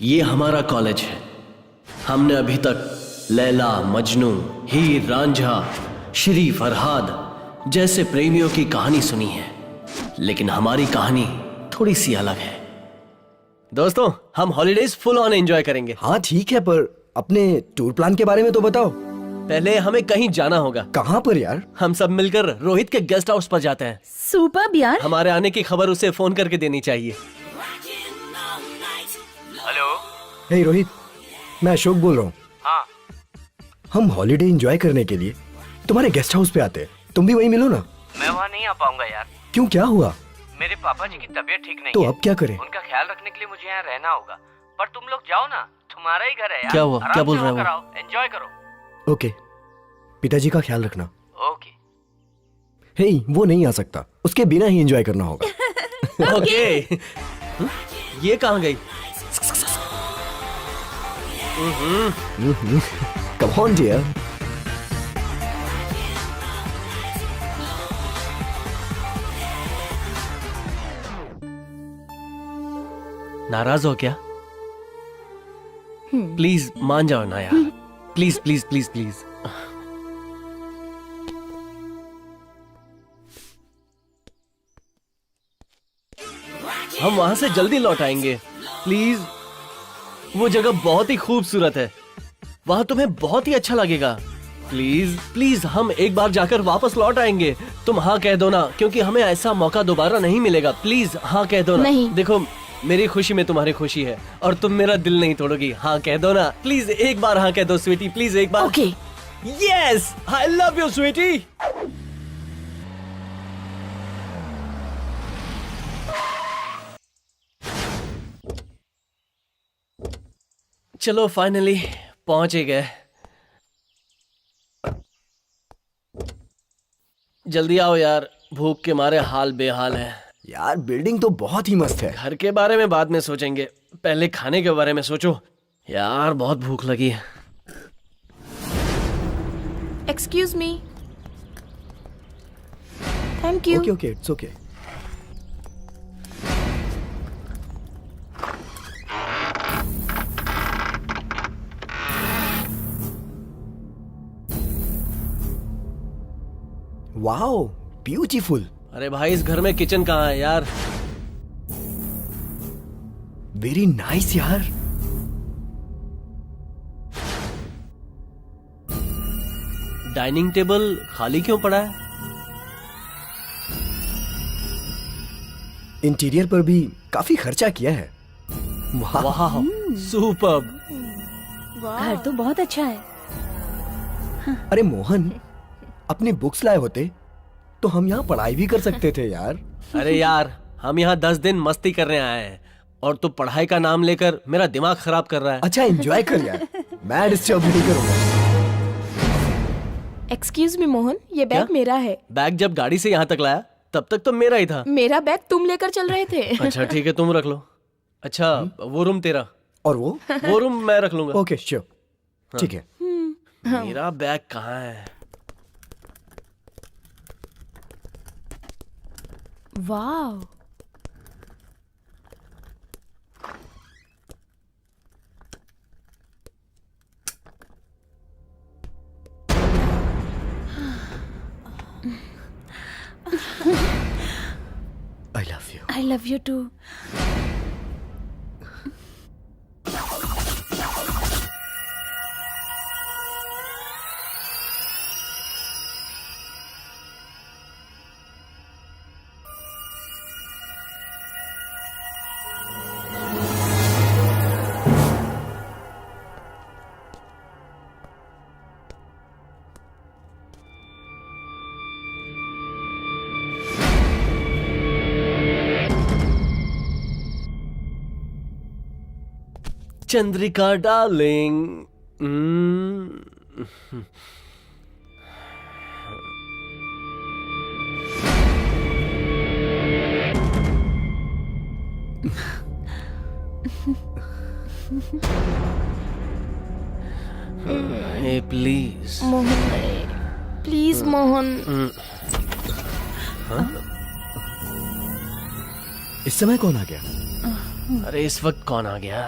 ये हमारा कॉलेज है। हमने अभी तक लैला, मजनू, हीर रांझा, श्री फरहाद जैसे प्रेमियों की कहानी सुनी है, लेकिन हमारी कहानी थोड़ी सी अलग है। दोस्तों, हम हॉलीडेज फुल ऑन एंजॉय करेंगे। हाँ ठीक है, पर अपने टूर प्लान के बारे में तो बताओ। पहले हमें कहीं जाना होगा। कहाँ पर यार? हम सब मिलकर रोहित के गेस्ट हाउस पर जाते हैं। सुपर्ब यार। हमारे आने की खबर उसे फोन करके देनी चाहिए। हेलो। हे रोहित, मैं अशोक बोल रहा हूँ। हाँ। हम हॉलीडे एंजॉय करने के लिए तुम्हारे गेस्ट हाउस पे आते हैं, तुम भी वहीं मिलो ना। मैं वहाँ नहीं आ पाऊंगा यार। क्यों, क्या हुआ? मेरे पापा जी की तबीयत ठीक नहीं तो है। अब क्या करें? उनका ख्याल रखने के लिए मुझे यहाँ रहना होगा। पर तुम लोग जाओ ना, तुम्हारा ही घर है यार। क्या हुआ? आराम क्या बोल से रहा है वहाँ वो? कराओ, एंजॉय करो। ओके, पिताजी का ख्याल रखना। ओके। हे, वो नहीं आ सकता, उसके बिना ही एंजॉय करना होगा। ओके। ये कहाँ गई? Come on dear. नाराज हो क्या? प्लीज मान जाओ ना यार। Please please please please. हम वहां से जल्दी लौट आएंगे। प्लीज, वो जगह बहुत ही खूबसूरत है, वहां तुम्हें बहुत ही अच्छा लगेगा। प्लीज प्लीज, हम एक बार जाकर वापस लौट आएंगे। तुम हाँ कह दो ना, क्योंकि हमें ऐसा मौका दोबारा नहीं मिलेगा। प्लीज हाँ कह दो ना। नहीं। देखो, मेरी खुशी में तुम्हारी खुशी है और तुम मेरा दिल नहीं तोड़ोगी। हाँ कह दो ना, प्लीज एक बार हाँ कह दो स्वीटी, प्लीज एक बार। Okay. Yes, I love you sweetie. चलो फाइनली पहुंच ही गए। जल्दी आओ यार, भूख के मारे हाल बेहाल है। यार बिल्डिंग तो बहुत ही मस्त है। घर के बारे में बाद में सोचेंगे, पहले खाने के बारे में सोचो। यार बहुत भूख लगी है। Excuse me. Thank you. Okay okay, it's okay. Wow, beautiful. अरे भाई, इस घर में किचन कहाँ है यार? वेरी नाइस यार। डाइनिंग टेबल खाली क्यों पड़ा है? इंटीरियर पर भी काफी खर्चा किया है। वाह। वाह, सुपर्ब। घर तो बहुत अच्छा है। अरे मोहन, अपने बुक्स लाए होते तो हम यहाँ पढ़ाई भी कर सकते थे यार। अरे यार, हम यहाँ 10 दिन मस्ती करने आए हैं और तू पढ़ाई का नाम लेकर मेरा दिमाग खराब कर रहा है। अच्छा एंजॉय कर यार, मैं डिस्टर्ब नहीं करूंगा। एक्सक्यूज मी मोहन, ये बैग क्या? मेरा है। बैग जब गाड़ी से यहाँ तक लाया तब तक तो मेरा ही था। मेरा बैग तुम लेकर चल रहे थे। अच्छा ठीक है, तुम रख लो। अच्छा, वो रूम तेरा, और वो रूम मैं रख लूंगा। ओके श्योर, ठीक है। मेरा बैग कहाँ है? वाह। I love you. I love you too. Chandrika darling. Hey please Mohan, please Mohan. इस समय कौन आ गया? अरे इस वक्त कौन आ गया?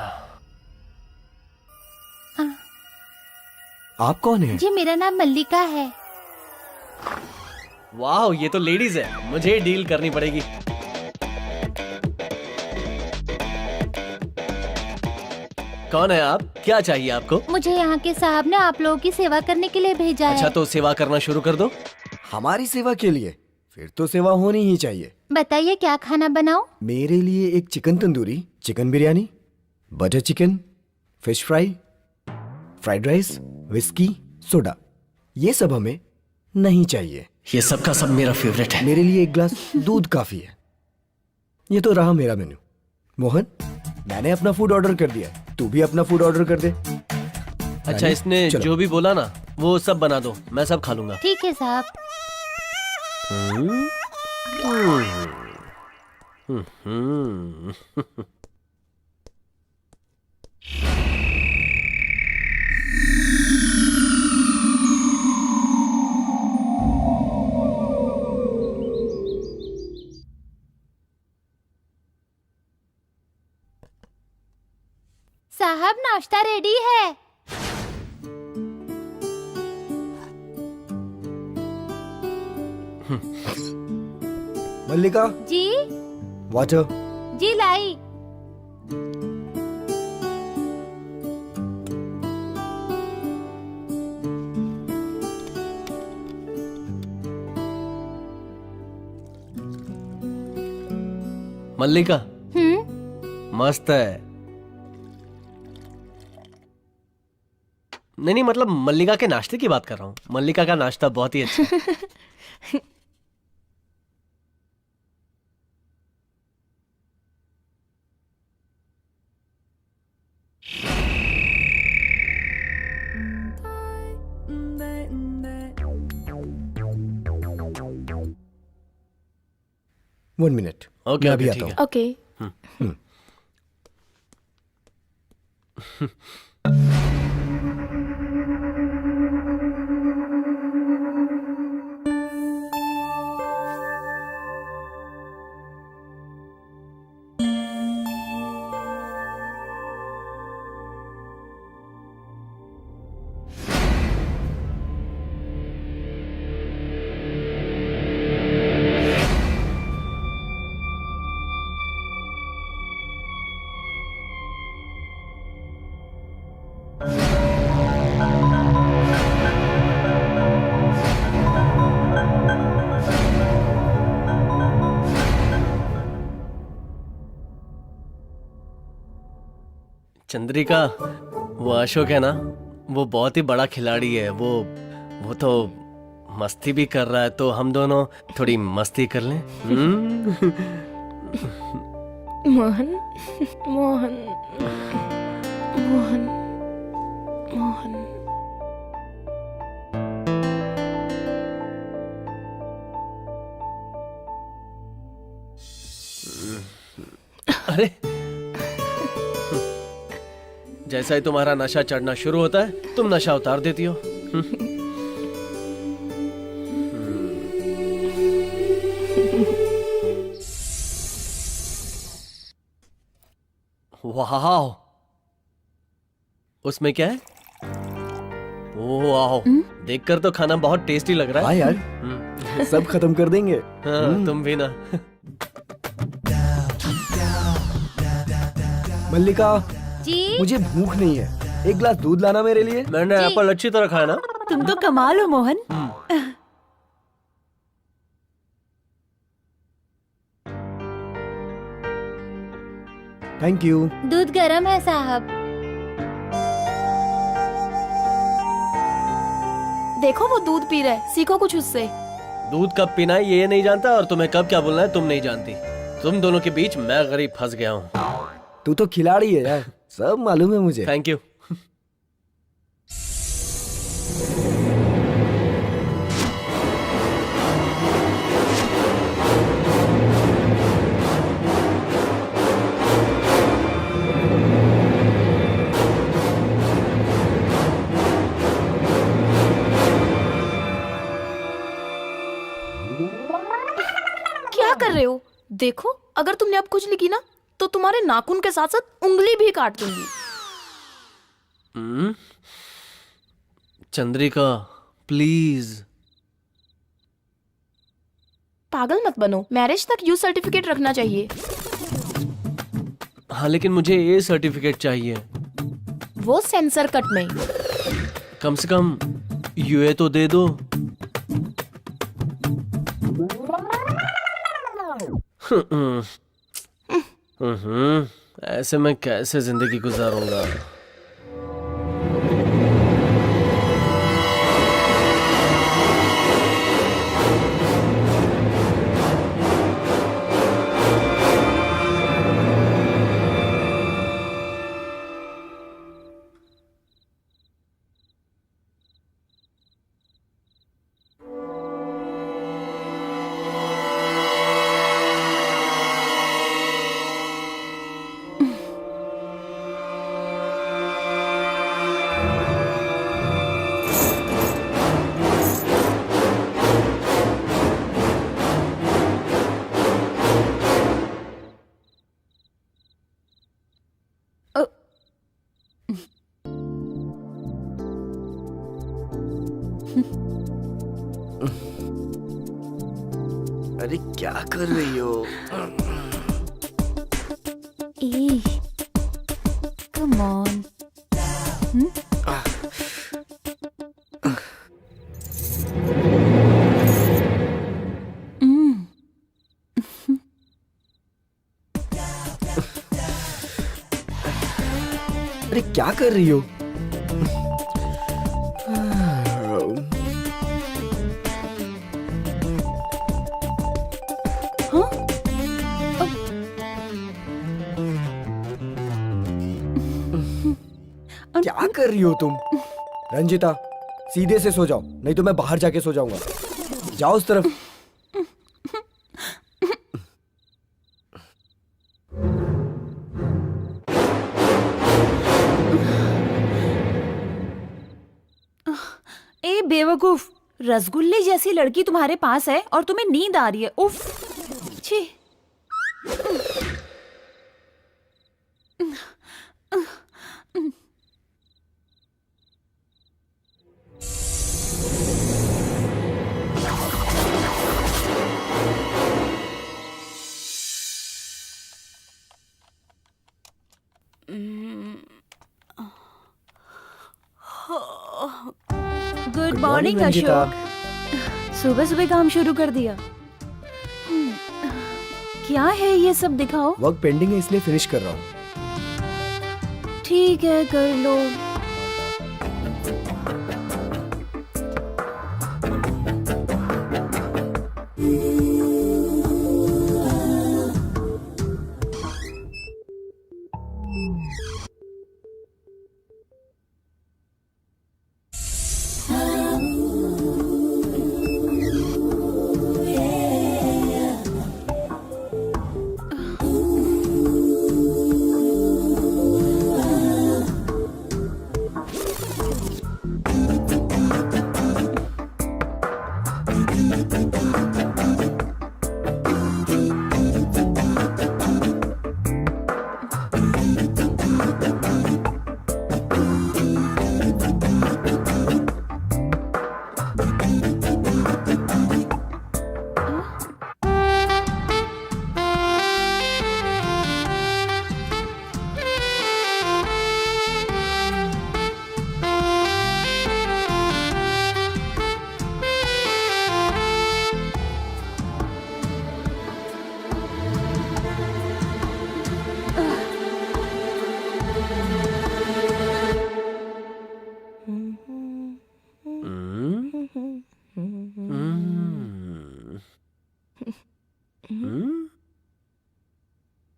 आप कौन हैं? जी मेरा नाम मल्लिका है। वाह, ये तो लेडीज है, मुझे डील करनी पड़ेगी। कौन है आप? क्या चाहिए आपको? मुझे यहाँ के साहब ने आप लोगों की सेवा करने के लिए भेजा अच्छा, है। तो सेवा करना शुरू कर दो। हमारी सेवा के लिए? फिर तो सेवा होनी ही चाहिए। बताइए क्या खाना बनाऊं? मेरे लिए एक chicken tandoori, chicken biryani, butter chicken, fish fry, fried rice, whisky, soda, ये सब हमें नहीं चाहिए। ये सब का सब मेरा फेवरेट है। मेरे लिए एक ग्लास दूध काफी है। ये तो रहा मेरा मेन्यू। मोहन, मैंने अपना फूड ऑर्डर कर दिया है, तू भी अपना फूड ऑर्डर कर दे। अच्छा, इसने चलो। जो भी बोला ना वो सब बना दो, मैं सब खा लूंगा। ठीक है साहब। साहब नाश्ता रेडी है। मल्लिका, जी वाटर। जी लाई। मल्लिका, मस्त है। नहीं नहीं, मतलब मल्लिका के नाश्ते की बात कर रहा हूँ। मल्लिका का नाश्ता बहुत ही अच्छा है। वन मिनट, ओके, मैं अभी ओके, आता ठीक हूँ। ओके। चंद्रिका, वो अशोक है ना, वो बहुत ही बड़ा खिलाड़ी है। वो तो मस्ती भी कर रहा है, तो हम दोनों थोड़ी मस्ती कर लें। मोहन, मोहन, मोहन, मोहन। अरे, जैसा ही तुम्हारा नशा चढ़ना शुरू होता है, तुम नशा उतार देती हो। वाह, उसमें क्या है? ओह वाह, देखकर तो खाना बहुत टेस्टी लग रहा हाँ है। यार, सब खत्म कर देंगे। हाँ, तुम भी ना। मल्लिका, जी मुझे भूख नहीं है, एक गिलास दूध लाना मेरे लिए। मैंने जी। एप्पल अच्छी तरह खाया ना। तुम तो कमाल हो मोहन। Thank you. दूध गर्म है साहब। देखो वो दूध पी रहा है, सीखो कुछ उससे। दूध कब पीना है ये नहीं जानता, और तुम्हें कब क्या बोलना है तुम नहीं जानती। तुम दोनों के बीच मैं गरीब फंस गया हूँ। तू तो खिलाड़ी है यार, सब मालूम है मुझे। Thank you. क्या कर रहे हो? देखो, अगर तुमने अब कुछ लिखी ना तो तुम्हारे नाखून के साथ साथ उंगली भी काट दूंगी। चंद्रिका प्लीज। पागल मत बनो, मैरिज तक यू सर्टिफिकेट रखना चाहिए। हाँ लेकिन मुझे ये सर्टिफिकेट चाहिए। वो सेंसर कट में। कम से कम यूए तो दे दो। ऐसे मैं कैसे जिंदगी गुजारूंगा। अरे क्या कर रही हो? Come on. अरे क्या कर रही हो? क्या कर रही हो तुम? रंजिता सीधे से सो जाओ, नहीं तो मैं बाहर जाके सो जाऊंगा। जाओ उस तरफ। ए बेवकूफ, रसगुल्ले जैसी लड़की तुम्हारे पास है और तुम्हें नींद आ रही है। उफ, छी। Good morning Ranjita. अशोक। सुबह सुबह काम शुरू कर दिया। क्या है ये सब, दिखाओ। वर्क पेंडिंग है इसलिए फिनिश कर रहा हूँ। ठीक है, कर लो।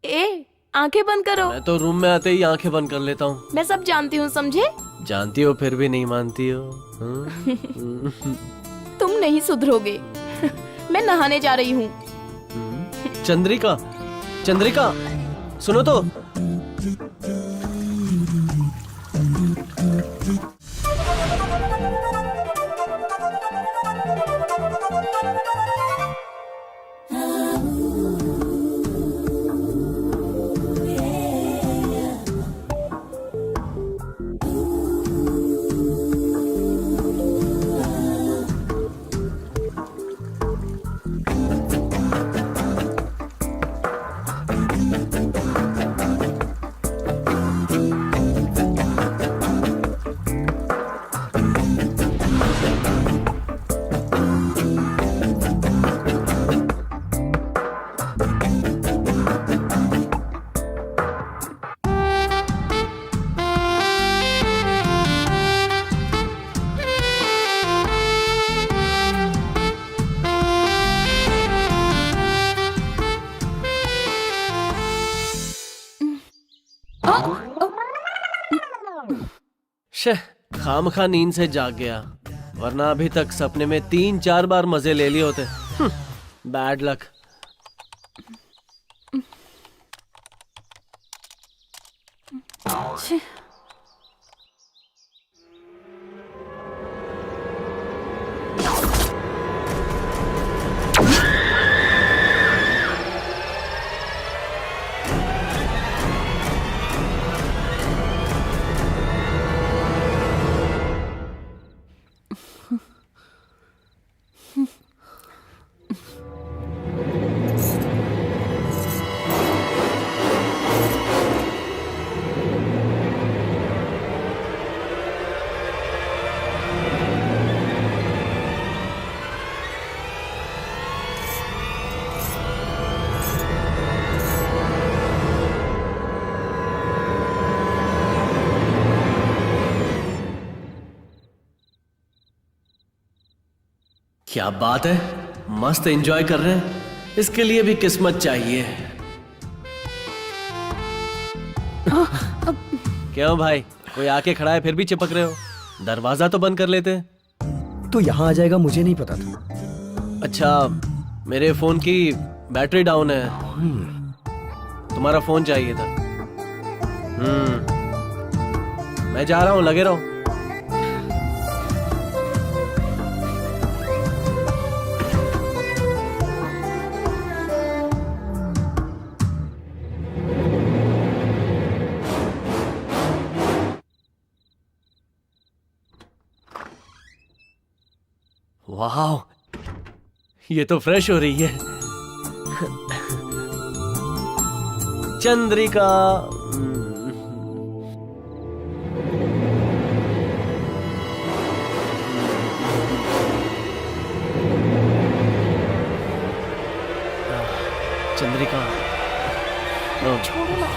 ए, आंखें बंद करो। मैं तो रूम में आते ही आंखें बंद कर लेता हूँ। मैं सब जानती हूँ, समझे? जानती हो फिर भी नहीं मानती हो। तुम नहीं सुधरोगे। मैं नहाने जा रही हूँ। चंद्रिका, चंद्रिका सुनो तो। शे, खामखा नींद से जाग गया, वरना अभी तक सपने में 3-4 बार मजे ले लिए होते। Bad luck. क्या बात है, मस्त एंजॉय कर रहे हैं। इसके लिए भी किस्मत चाहिए। क्यों भाई, कोई आके खड़ा है फिर भी चिपक रहे हो? दरवाजा तो बंद कर लेते। तो यहाँ आ जाएगा मुझे नहीं पता था। अच्छा, मेरे फोन की बैटरी डाउन है। तुम्हारा फोन चाहिए था। मैं जा रहा हूँ, लगे रहो। वाह, ये तो फ्रेश हो रही है। चंद्रिका। चंद्रिका। छोड़ो ना।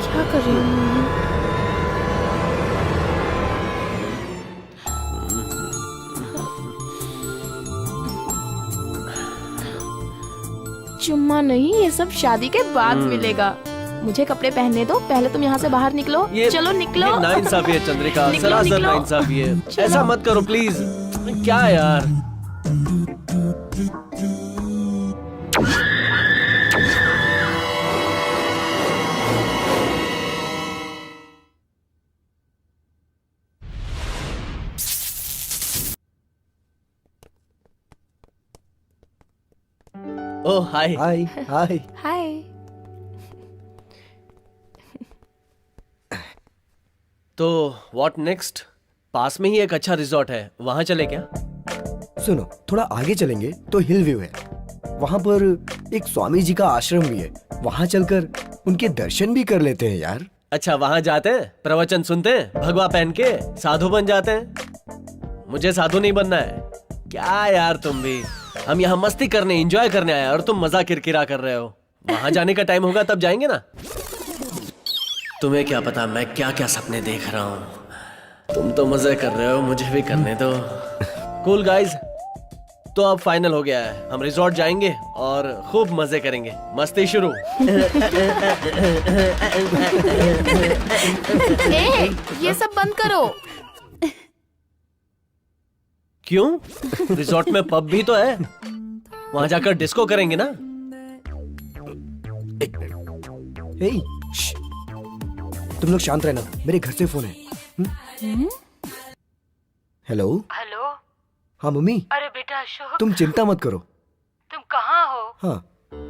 क्या कर रही हूँ? चुम्मा नहीं, ये सब शादी के बाद मिलेगा। मुझे कपड़े पहनने दो, पहले तुम यहाँ से बाहर निकलो। चलो निकलो। ये नाइंसाफी है चंद्रिका, निकलो, सरासर निकलो। नाइंसाफी है। ऐसा मत करो प्लीज। क्या यार। ओह हाय। हाय हाय। हाय। तो व्हाट नेक्स्ट? पास में ही एक अच्छा रिजॉर्ट है, वहां चले क्या? सुनो, थोड़ा आगे चलेंगे तो हिल व्यू है। वहां पर एक स्वामी जी का आश्रम भी है, वहां चलकर उनके दर्शन भी कर लेते हैं यार। अच्छा, वहां जाते हैं, प्रवचन सुनते हैं, भगवा पहन के साधु बन जाते हैं। मुझे साधु नहीं बनना है। क्या यार तुम भी, हम यहाँ मस्ती करने, एंजॉय करने आए और तुम मजा किरकिरा कर रहे हो। वहां जाने का टाइम होगा तब जाएंगे ना। तुम्हें क्या पता मैं क्या क्या सपने देख रहा हूँ। तुम तो मजे कर रहे हो, मुझे भी करने दो। कूल गाइज, तो अब फाइनल हो गया है, हम रिजॉर्ट जाएंगे और खूब मजे करेंगे। मस्ती शुरू। ए, ये सब बंद करो। क्यों? रिजॉर्ट में पब भी तो है, वहां जाकर डिस्को करेंगे ना। हे, श्श, तुम लोग शांत रहना, मेरे घर से फोन है। हेलो। हेलो। हाँ मम्मी। अरे बेटा अशोक, तुम चिंता मत करो। तुम कहाँ हो? हाँ,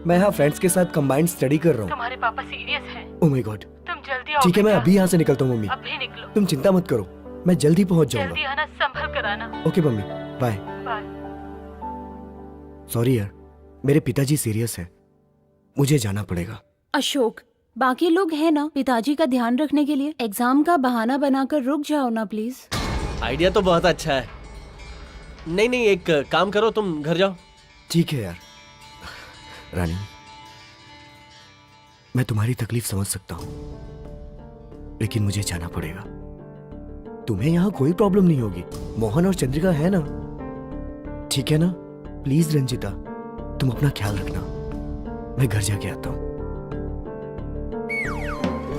मैं यहाँ फ्रेंड्स के साथ कंबाइंड स्टडी कर रहा हूँ। तुम्हारे पापा सीरियस हैं। Oh my God. तुम जल्दी आओ। ठीक है, मैं बेटा। अभी यहाँ से निकलता हूँ मम्मी। अभी निकलो। तुम चिंता मत करो, मैं जल्दी पहुँच जल्दी जाऊंगा। आना, संभल कर आना। Okay mummy, bye. Bye. Sorry यार, मेरे पिताजी सीरियस है, मुझे जाना पड़ेगा। अशोक, बाकी लोग हैं ना पिताजी का ध्यान रखने के लिए। एग्जाम का बहाना बनाकर रुक जाओ ना प्लीज। आइडिया तो बहुत अच्छा है। नहीं नहीं, एक काम करो, तुम घर जाओ। ठीक है यार। रानी, मैं तुम्हारी तकलीफ समझ सकता हूँ, लेकिन मुझे जाना पड़ेगा। तुम्हें यहाँ कोई प्रॉब्लम नहीं होगी, मोहन और चंद्रिका है ना। ठीक है ना? प्लीज रंजिता, तुम अपना ख्याल रखना। मैं घर जाके आता हूँ।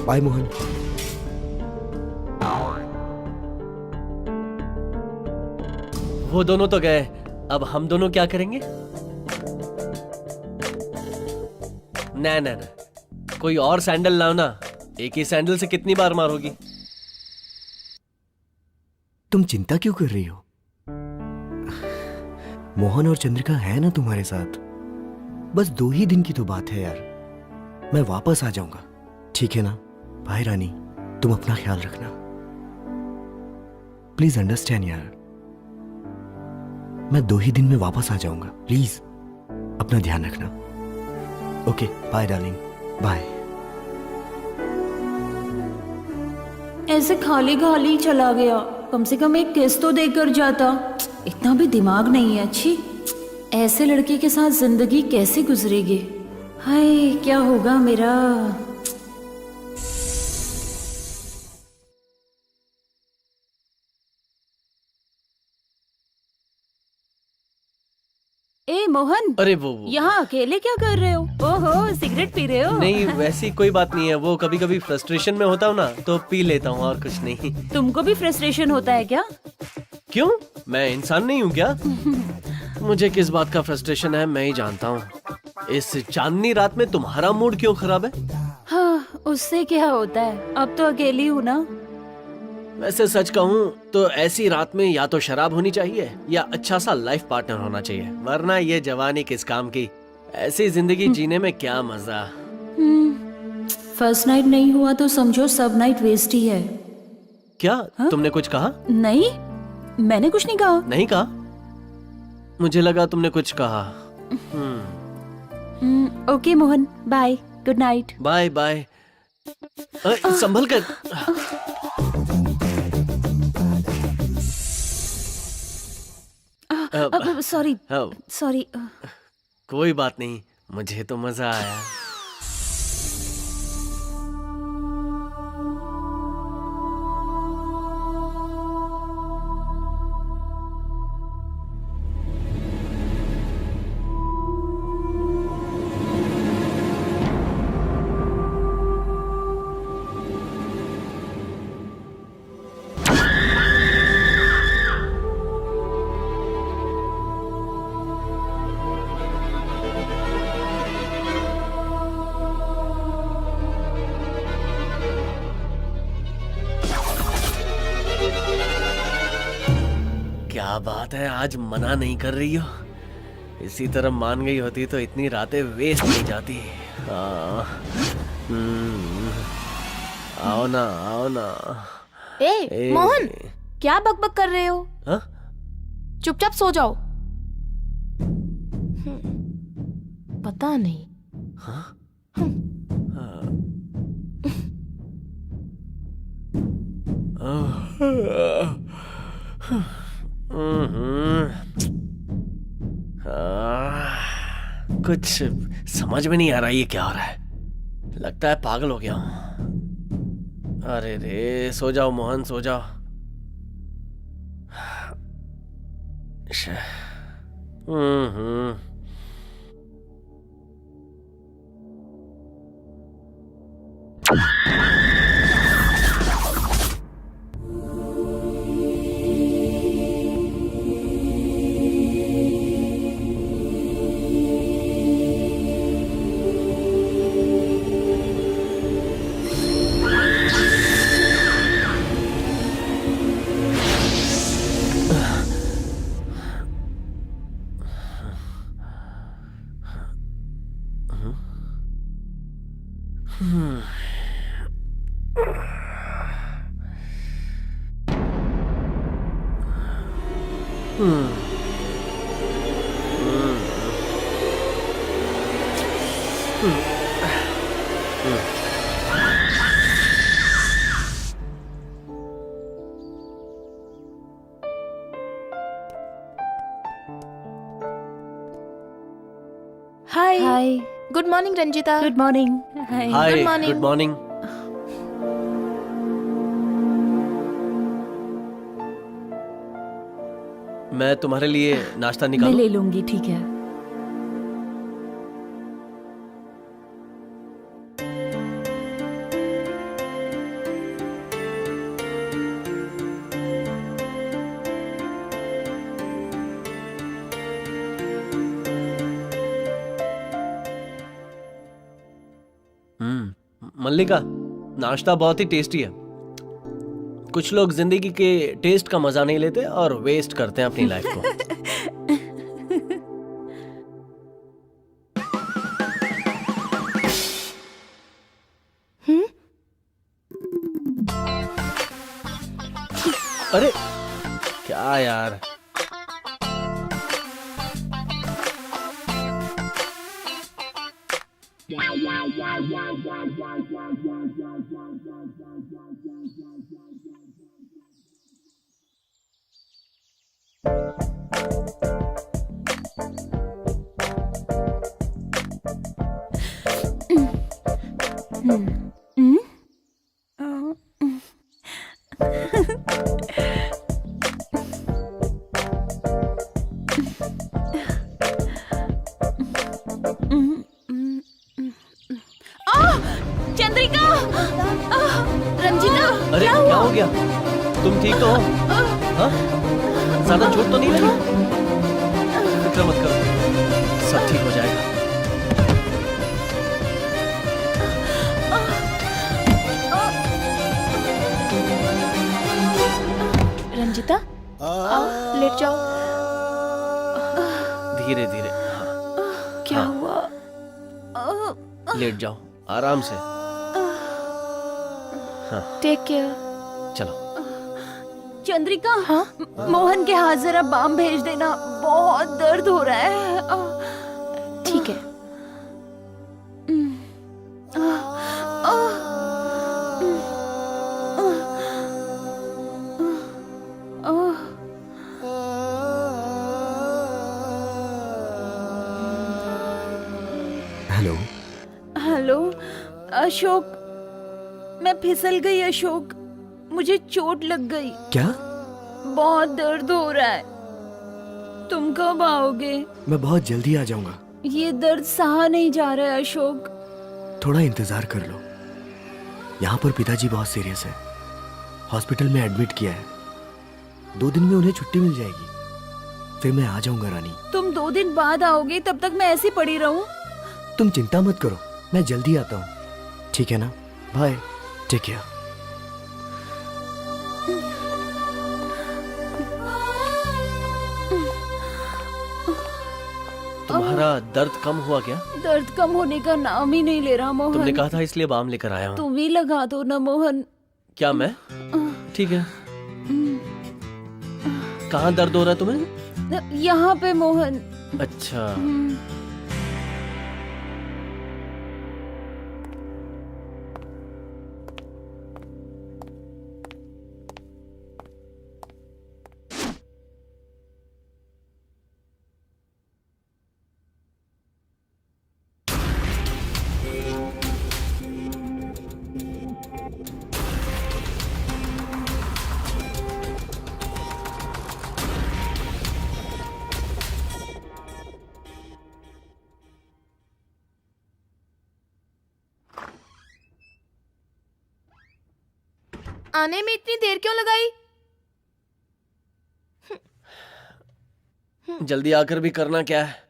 बाय मोहन। वो दोनों तो गए, अब हम दोनों क्या करेंगे? ना ना ना, कोई और सैंडल लाओ ना, एक ही सैंडल से कितनी बार मारोगी? तुम चिंता क्यों कर रही हो? मोहन और चंद्रिका है ना तुम्हारे साथ। बस 2 ही दिन की तो बात है यार, मैं वापस आ जाऊंगा, ठीक है ना? बाय रानी, तुम अपना ख्याल रखना। प्लीज अंडरस्टैंड यार, मैं 2 ही दिन में वापस आ जाऊंगा, प्लीज अपना ध्यान रखना। Okay bye darling, bye. ऐसे खाली खाली चला गया, कम से कम एक किस तो देकर जाता। इतना भी दिमाग नहीं है। अच्छी, ऐसे लड़के के साथ जिंदगी कैसे गुजरेगी? हाय, क्या होगा मेरा? ए मोहन, अरे वो यहाँ अकेले क्या कर रहे हो? ओहो, सिगरेट पी रहे हो? नहीं, वैसी कोई बात नहीं है। वो कभी कभी फ्रस्ट्रेशन में होता हूँ ना, तो पी लेता हूँ, और कुछ नहीं। तुमको भी फ्रस्ट्रेशन होता है क्या? क्यों, मैं इंसान नहीं हूँ क्या? मुझे किस बात का फ्रस्ट्रेशन है मैं ही जानता हूँ। इस चांदनी रात में तुम्हारा मूड क्यों खराब है? हाँ, उससे क्या होता है, अब तो अकेली हूँ ना। वैसे सच कहूँ तो ऐसी रात में या तो शराब होनी चाहिए या अच्छा सा लाइफ पार्टनर होना चाहिए, वरना ये जवानी किस काम की। ऐसी जिंदगी जीने में क्या मजा। फर्स्ट नाइट नहीं हुआ तो समझो सब नाइट वेस्ट ही है। क्या तुमने कुछ कहा? नहीं, मैंने कुछ नहीं कहा। नहीं कहा? मुझे लगा तुमने कुछ कहा। Okay Mohan, bye, good night. Bye bye. संभल कर। Sorry sorry. कोई बात नहीं, मुझे तो मजा आया। क्या बात है, आज मना नहीं कर रही हो? इसी तरह मान गई होती तो इतनी रातें वेस्ट नहीं जाती। आओ ना, आओ ना। ए मोहन, क्या बकबक कर रहे हो? हाँ? चुपचाप सो जाओ। पता नहीं। कुछ समझ में नहीं आ रहा ये क्या हो रहा है। लगता है पागल हो गया हूं। अरे रे, सो जाओ मोहन, सो जाओ। हम्म। Hi. Hi, good morning Ranjita. Good morning. Hi. Hi, Good morning. Good morning. मैं तुम्हारे लिए नाश्ता मैं निकालूं? ले लूंगी, ठीक है। मल्लिका, नाश्ता बहुत ही टेस्टी है। कुछ लोग जिंदगी के टेस्ट का मजा नहीं लेते और वेस्ट करते हैं अपनी लाइफ को। अरे क्या यार, चंद्रिका, रंजीता, अरे क्या हो गया? तुम ठीक तो हो? हाँ? ज्यादा चोट तो नहीं लगी? फिक्र मत करो, सब ठीक हो जाएगा। रंजीता, आओ लेट जाओ। धीरे धीरे, हाँ, क्या हाँ। हुआ? लेट जाओ आराम से। Take care. चलो। चंद्रिका, हाँ? मोहन के हाथ जरा बाम भेज देना, बहुत दर्द हो रहा है। ठीक है। हेलो। हेलो अशोक, मैं फिसल गई अशोक, मुझे चोट लग गई, क्या? बहुत दर्द हो रहा है। तुम कब आओगे? मैं बहुत जल्दी आ जाऊंगा। ये दर्द सहा नहीं जा रहा है अशोक। थोड़ा इंतजार कर लो। यहाँ पर पिताजी बहुत सीरियस है, हॉस्पिटल में एडमिट किया है। 2 दिन में उन्हें छुट्टी मिल जाएगी, फिर मैं आ जाऊंगा रानी। तुम 2 दिन बाद आओगे, तब तक मैं ऐसी पड़ी रहूं? तुम चिंता मत करो, मैं जल्दी आता हूँ, ठीक है ना? Bye, take care. तुम्हारा दर्द कम हुआ क्या? दर्द कम होने का नाम ही नहीं ले रहा मोहन। तुमने कहा था इसलिए बाम लेकर आया हूँ। तुम ही लगा दो ना मोहन। क्या मैं? ठीक है। कहाँ दर्द हो रहा है तुम्हें? यहाँ पे मोहन। अच्छा। आने में इतनी देर क्यों लगाई? जल्दी आकर भी करना क्या है?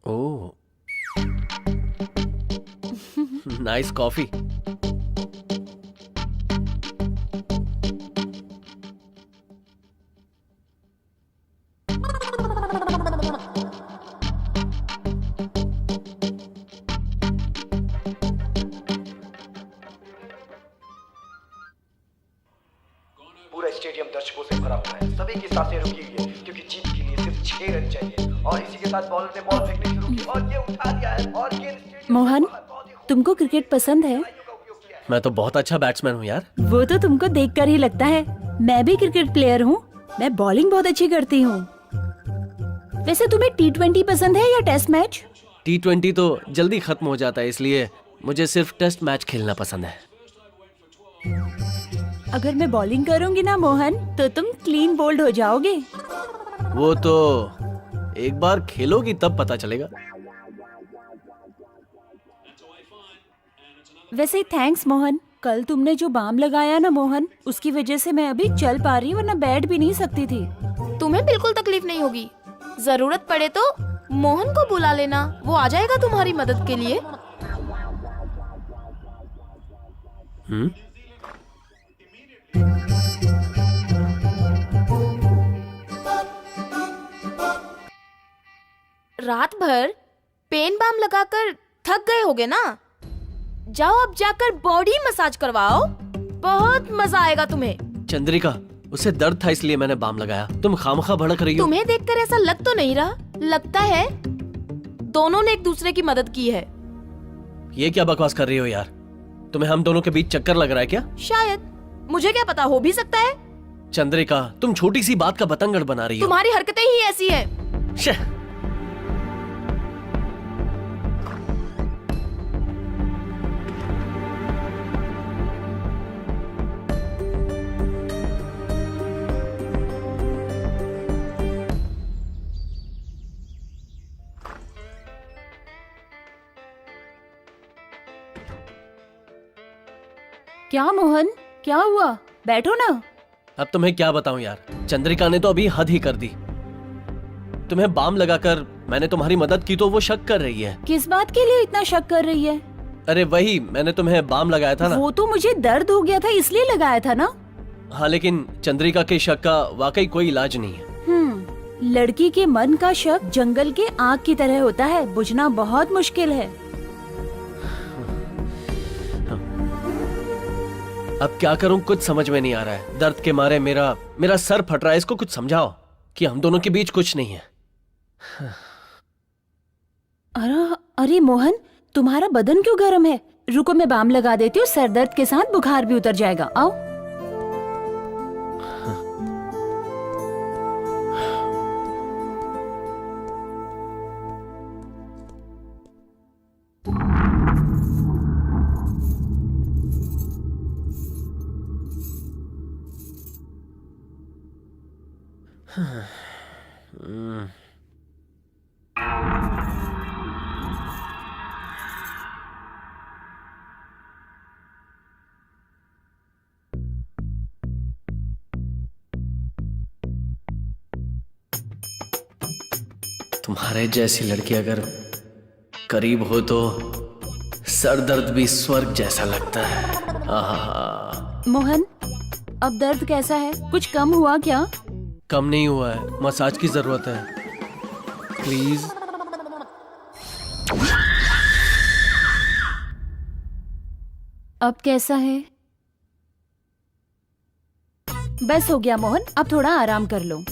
ओह, नाइस कॉफी। सभी की सांसें रुकी हुई है क्योंकि जीत के लिए सिर्फ 6 रन चाहिए और इसी के साथ बॉलर ने बॉल फेंकनी शुरू की और ये उठा दिया है और गेंद मोहन, तुमको क्रिकेट पसंद है? मैं तो बहुत अच्छा बैट्समैन हूँ यार। वो तो तुमको देखकर ही लगता है। मैं भी क्रिकेट प्लेयर हूँ। मैं बॉलिंग बहुत अच्छी करती हूँ। वैसे तुम्हें T20 पसंद है या टेस्ट मैच? T20 तो जल्दी खत्म हो जाता है, इसलिए मुझे सिर्फ टेस्ट मैच खेलना पसंद है। अगर मैं बॉलिंग करूंगी ना मोहन, तो तुम क्लीन बोल्ड हो जाओगे। वो तो एक बार खेलोगी तब पता चलेगा। वैसे थैंक्स मोहन। कल तुमने जो बाम लगाया ना मोहन, उसकी वजह से मैं अभी चल पा रही हूँ, वरना बैठ भी नहीं सकती थी। तुम्हें बिल्कुल तकलीफ नहीं होगी। जरूरत पड़े तो मोहन को बुला लेना, वो आ जाएगा तुम्हारी मदद के लिए। रात भर पेन बाम लगाकर थक गए होगे ना? जाओ अब जाकर बॉडी मसाज करवाओ, बहुत मजा आएगा तुम्हें। चंद्रिका, उसे दर्द था इसलिए मैंने बाम लगाया। तुम खामखा भड़क रही हो। तुम्हें देखकर ऐसा लग तो नहीं रहा। लगता है दोनों ने एक दूसरे की मदद की है। ये क्या बकवास कर रही हो यार? तुम्हें हम दोनों के बीच चक्कर लग रहा है क्या? शायद, मुझे क्या पता, हो भी सकता है। चंद्रिका, तुम छोटी सी बात का बतंगड़ बना रही हो। तुम्हारी हरकतें ही ऐसी हैं। शह। क्या मोहन, क्या हुआ? बैठो ना। अब तुम्हें क्या बताऊं यार, चंद्रिका ने तो अभी हद ही कर दी। तुम्हें बाम लगाकर मैंने तुम्हारी मदद की तो वो शक कर रही है। किस बात के लिए इतना शक कर रही है? अरे वही, मैंने तुम्हें बाम लगाया था ना। वो तो मुझे दर्द हो गया था इसलिए लगाया था ना। हाँ, लेकिन चंद्रिका के शक का वाकई कोई इलाज नहीं है। लड़की के मन का शक जंगल के आग की तरह होता है, बुझना बहुत मुश्किल है। अब क्या करूं, कुछ समझ में नहीं आ रहा है। दर्द के मारे मेरा सर फट रहा है। इसको कुछ समझाओ कि हम दोनों के बीच कुछ नहीं है। अरे मोहन, तुम्हारा बदन क्यों गर्म है? रुको, मैं बाम लगा देती हूँ। सर दर्द के साथ बुखार भी उतर जाएगा। आओ। तुम्हारे जैसी लड़की अगर करीब हो तो सर दर्द भी स्वर्ग जैसा लगता है। आहा। मोहन, अब दर्द कैसा है? कुछ कम हुआ क्या? कम नहीं हुआ है, मसाज की जरूरत है। प्लीज। अब कैसा है? बस हो गया मोहन, अब थोड़ा आराम कर लो।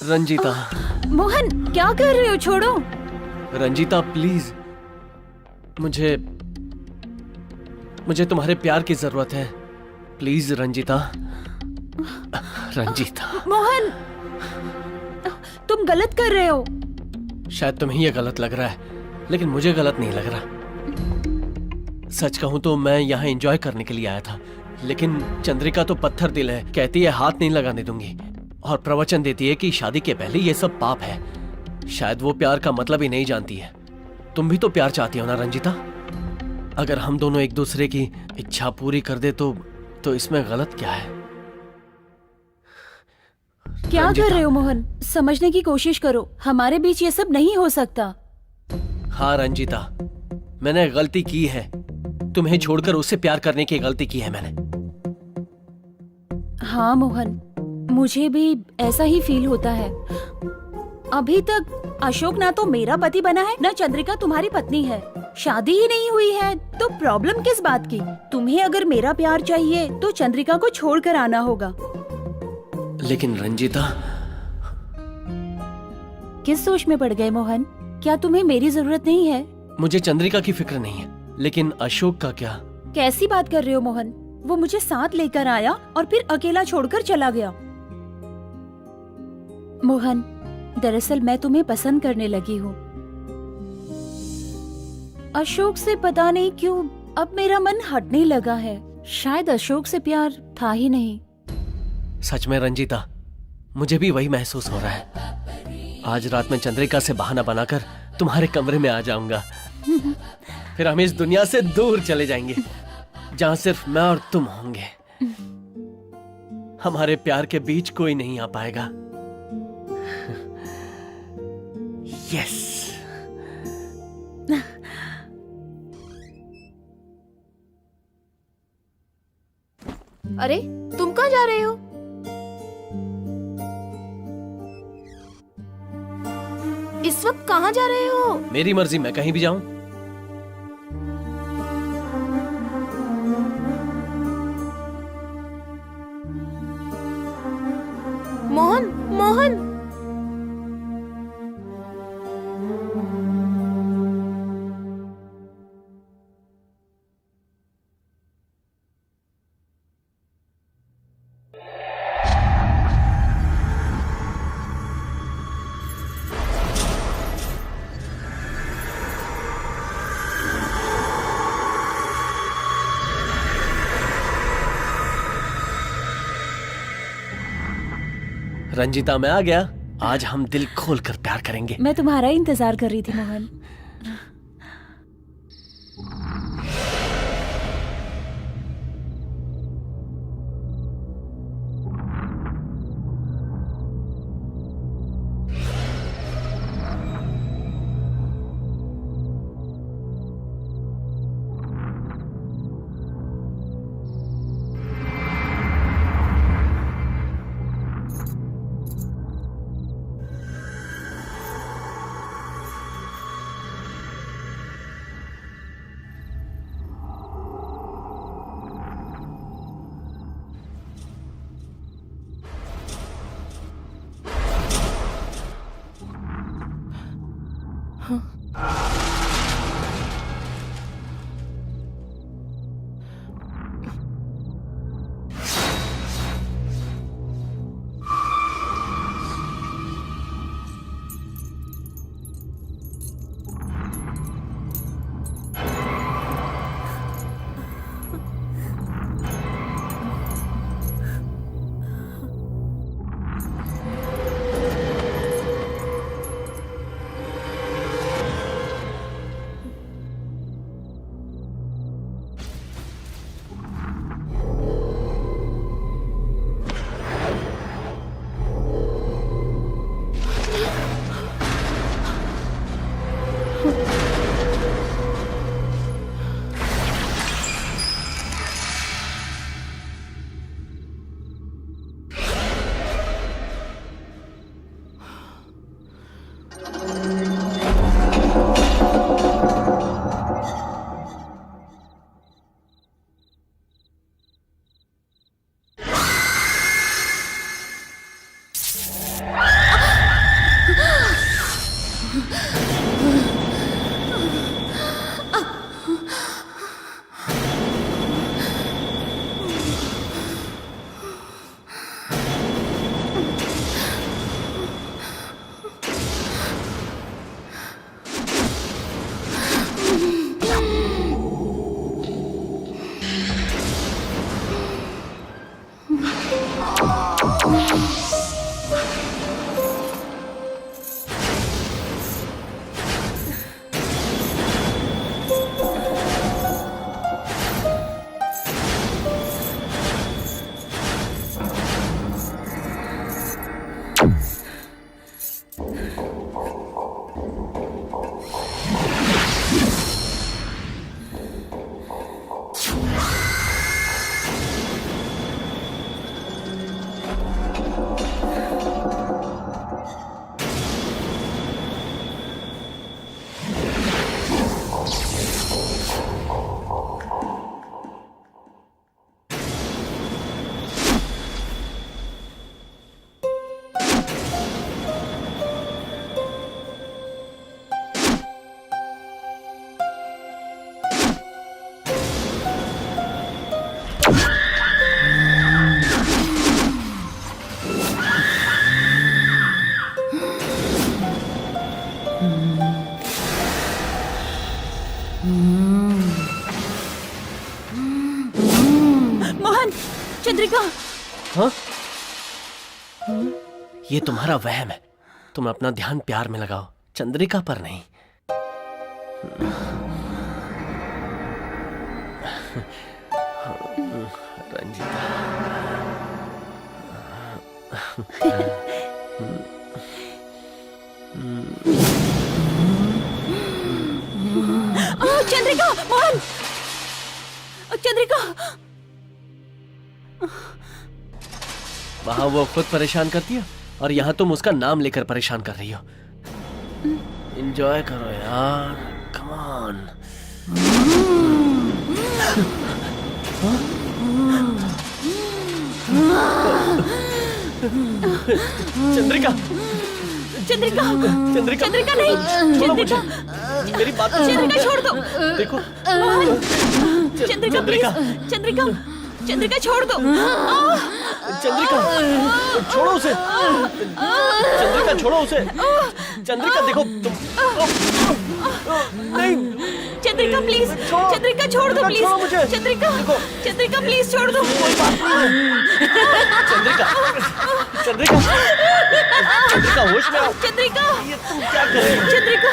रंजीता। मोहन, क्या कर रहे हो? छोड़ो। रंजीता प्लीज, मुझे तुम्हारे प्यार की जरूरत है। प्लीज रंजीता। रंजीता। मोहन, तुम गलत कर रहे हो। शायद तुम्हें ये गलत लग रहा है, लेकिन मुझे गलत नहीं लग रहा। सच कहूं तो मैं यहाँ एंजॉय करने के लिए आया था, लेकिन चंद्रिका तो पत्थर दिल है। कहती है हाथ नहीं लगाने दूंगी और प्रवचन देती है कि शादी के पहले ये सब पाप है। शायद वो प्यार का मतलब ही नहीं जानती है। तुम भी तो प्यार चाहती हो ना रंजीता? अगर हम दोनों एक दूसरे की इच्छा पूरी कर दे तो इसमें गलत क्या है? क्या कर रहे हो मोहन? समझने की कोशिश करो, हमारे बीच ये सब नहीं हो सकता। हाँ रंजीता, मैंने गलती की है। तुम्हें छोड़कर उससे प्यार करने की गलती की है मैंने। हाँ मोहन, मुझे भी ऐसा ही फील होता है। अभी तक अशोक ना तो मेरा पति बना है न चंद्रिका तुम्हारी पत्नी है। शादी ही नहीं हुई है तो प्रॉब्लम किस बात की? तुम्हें अगर मेरा प्यार चाहिए तो चंद्रिका को छोड़कर आना होगा। लेकिन रंजीता, किस सोच में पड़ गए मोहन? क्या तुम्हें मेरी जरूरत नहीं है? मुझे चंद्रिका की फिक्र नहीं है, लेकिन अशोक का क्या? कैसी बात कर रहे हो मोहन? वो मुझे साथ लेकर आया और फिर अकेला छोड़कर चला गया। मोहन, दरअसल मैं तुम्हें पसंद करने लगी हूँ। अशोक से पता नहीं क्यों अब मेरा मन हटने लगा है। शायद अशोक से प्यार था ही नहीं। सच में रंजीता, मुझे भी वही महसूस हो रहा है। आज रात में चंद्रिका से बहाना बनाकर तुम्हारे कमरे में आ जाऊंगा। फिर हम इस दुनिया से दूर चले जाएंगे, जहां सिर्फ मैं और तुम होंगे। हमारे प्यार के बीच कोई नहीं आ पाएगा। यस। अरे तुम कहाँ जा रहे हो? इस वक्त कहाँ जा रहे हो? मेरी मर्जी, मैं कहीं भी जाऊं। मोहन, मोहन, रंजीता, मैं आ गया। आज हम दिल खोलकर प्यार करेंगे। मैं तुम्हारा ही इंतजार कर रही थी मोहन। चंद्रिका। हाँ? ये तुम्हारा वहम है। तुम अपना ध्यान प्यार में लगाओ, चंद्रिका पर नहीं। रंजीता। चंद्रिका, मोहन, चंद्रिका। वहां वो खुद परेशान करती है और यहाँ तुम उसका नाम लेकर परेशान कर रही हो। एंजॉय करो यार, कम ऑन। चंद्रिका, चंद्रिका, चंद्रिका, चंद्रिका नहीं, छोड़ो मुझे। चंद्रिका, मेरी बात तो चंद्रिका छोड़ दो। देखो, चंद्रिका चंद्रिका। प्लीज, चंद्रिका, चंद्रिका छोड़ दो। चंद्रिका, छोड़ो उसे। चंद्रिका, छोड़ो उसे। चंद्रिका, देखो तुम। नहीं, चंद्रिका प्लीज, चंद्रिका छोड़ दो प्लीज। छोड़ो मुझे। चंद्रिका, चंद्रिका प्लीज छोड़ दो। कोई बात नहीं है। चंद्रिका, चंद्रिका, चंद्रिका, होश में आओ। चंद्रिका, ये तुम क्या कर रही हो? चंद्रिका,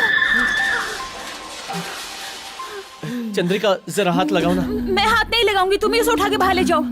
चंद्रिका, जरा हाथ लगाओ ना। मैं हाथ नहीं लगाऊंगी, तुम इसे उठा के बाहर ले जाओ।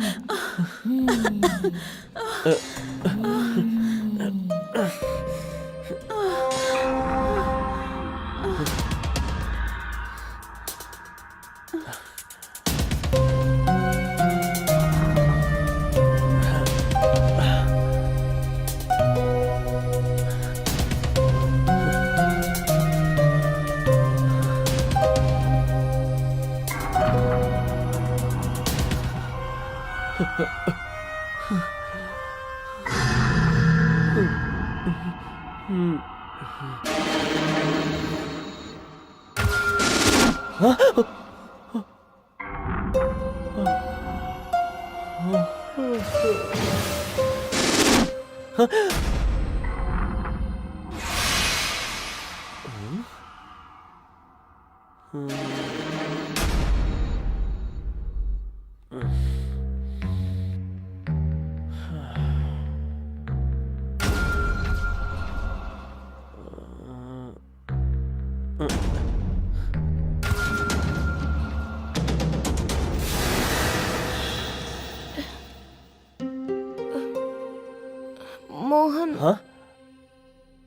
मोहन, हाँ?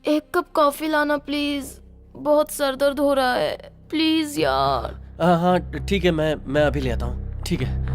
एक कप कॉफी लाना प्लीज। बहुत सर दर्द हो रहा है, प्लीज यार। हाँ हाँ, ठीक है, मैं अभी ले आता हूँ। ठीक है।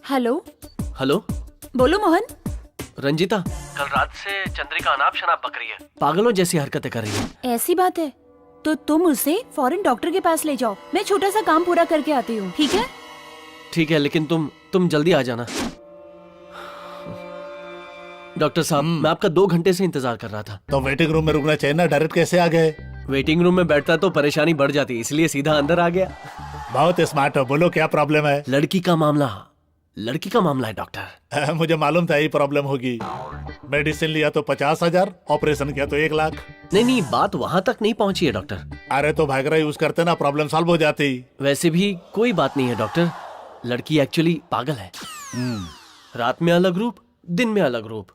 हेलो, हेलो, बोलो मोहन। रंजीता, कल रात से चंद्रिका अनाप शनाप बक रही है, पागलों जैसी हरकतें कर रही है। ऐसी बात है तो तुम उसे फौरन डॉक्टर के पास ले जाओ। मैं छोटा सा काम पूरा करके आती हूँ, ठीक है? ठीक है, लेकिन तुम जल्दी आ जाना। डॉक्टर साहब, मैं आपका 2 घंटे से इंतजार कर रहा था। तो वेटिंग रूम में रुकना चाहिए ना, डायरेक्ट कैसे आ गए? वेटिंग रूम में बैठता तो परेशानी बढ़ जाती, इसलिए सीधा अंदर आ गया। बहुत स्मार्ट हो, बोलो क्या प्रॉब्लम है? लड़की का मामला है डॉक्टर। मुझे मालूम था ये प्रॉब्लम होगी। मेडिसिन लिया तो 50,000, ऑपरेशन किया तो 1 लाख। नहीं, बात वहां तक नहीं पहुंची है डॉक्टर। अरे तो भागरा यूज करते ना, प्रॉब्लम सॉल्व हो जाती। वैसे भी कोई बात नहीं है डॉक्टर। लड़की एक्चुअली पागल है। रात में अलग रूप, दिन में अलग रूप।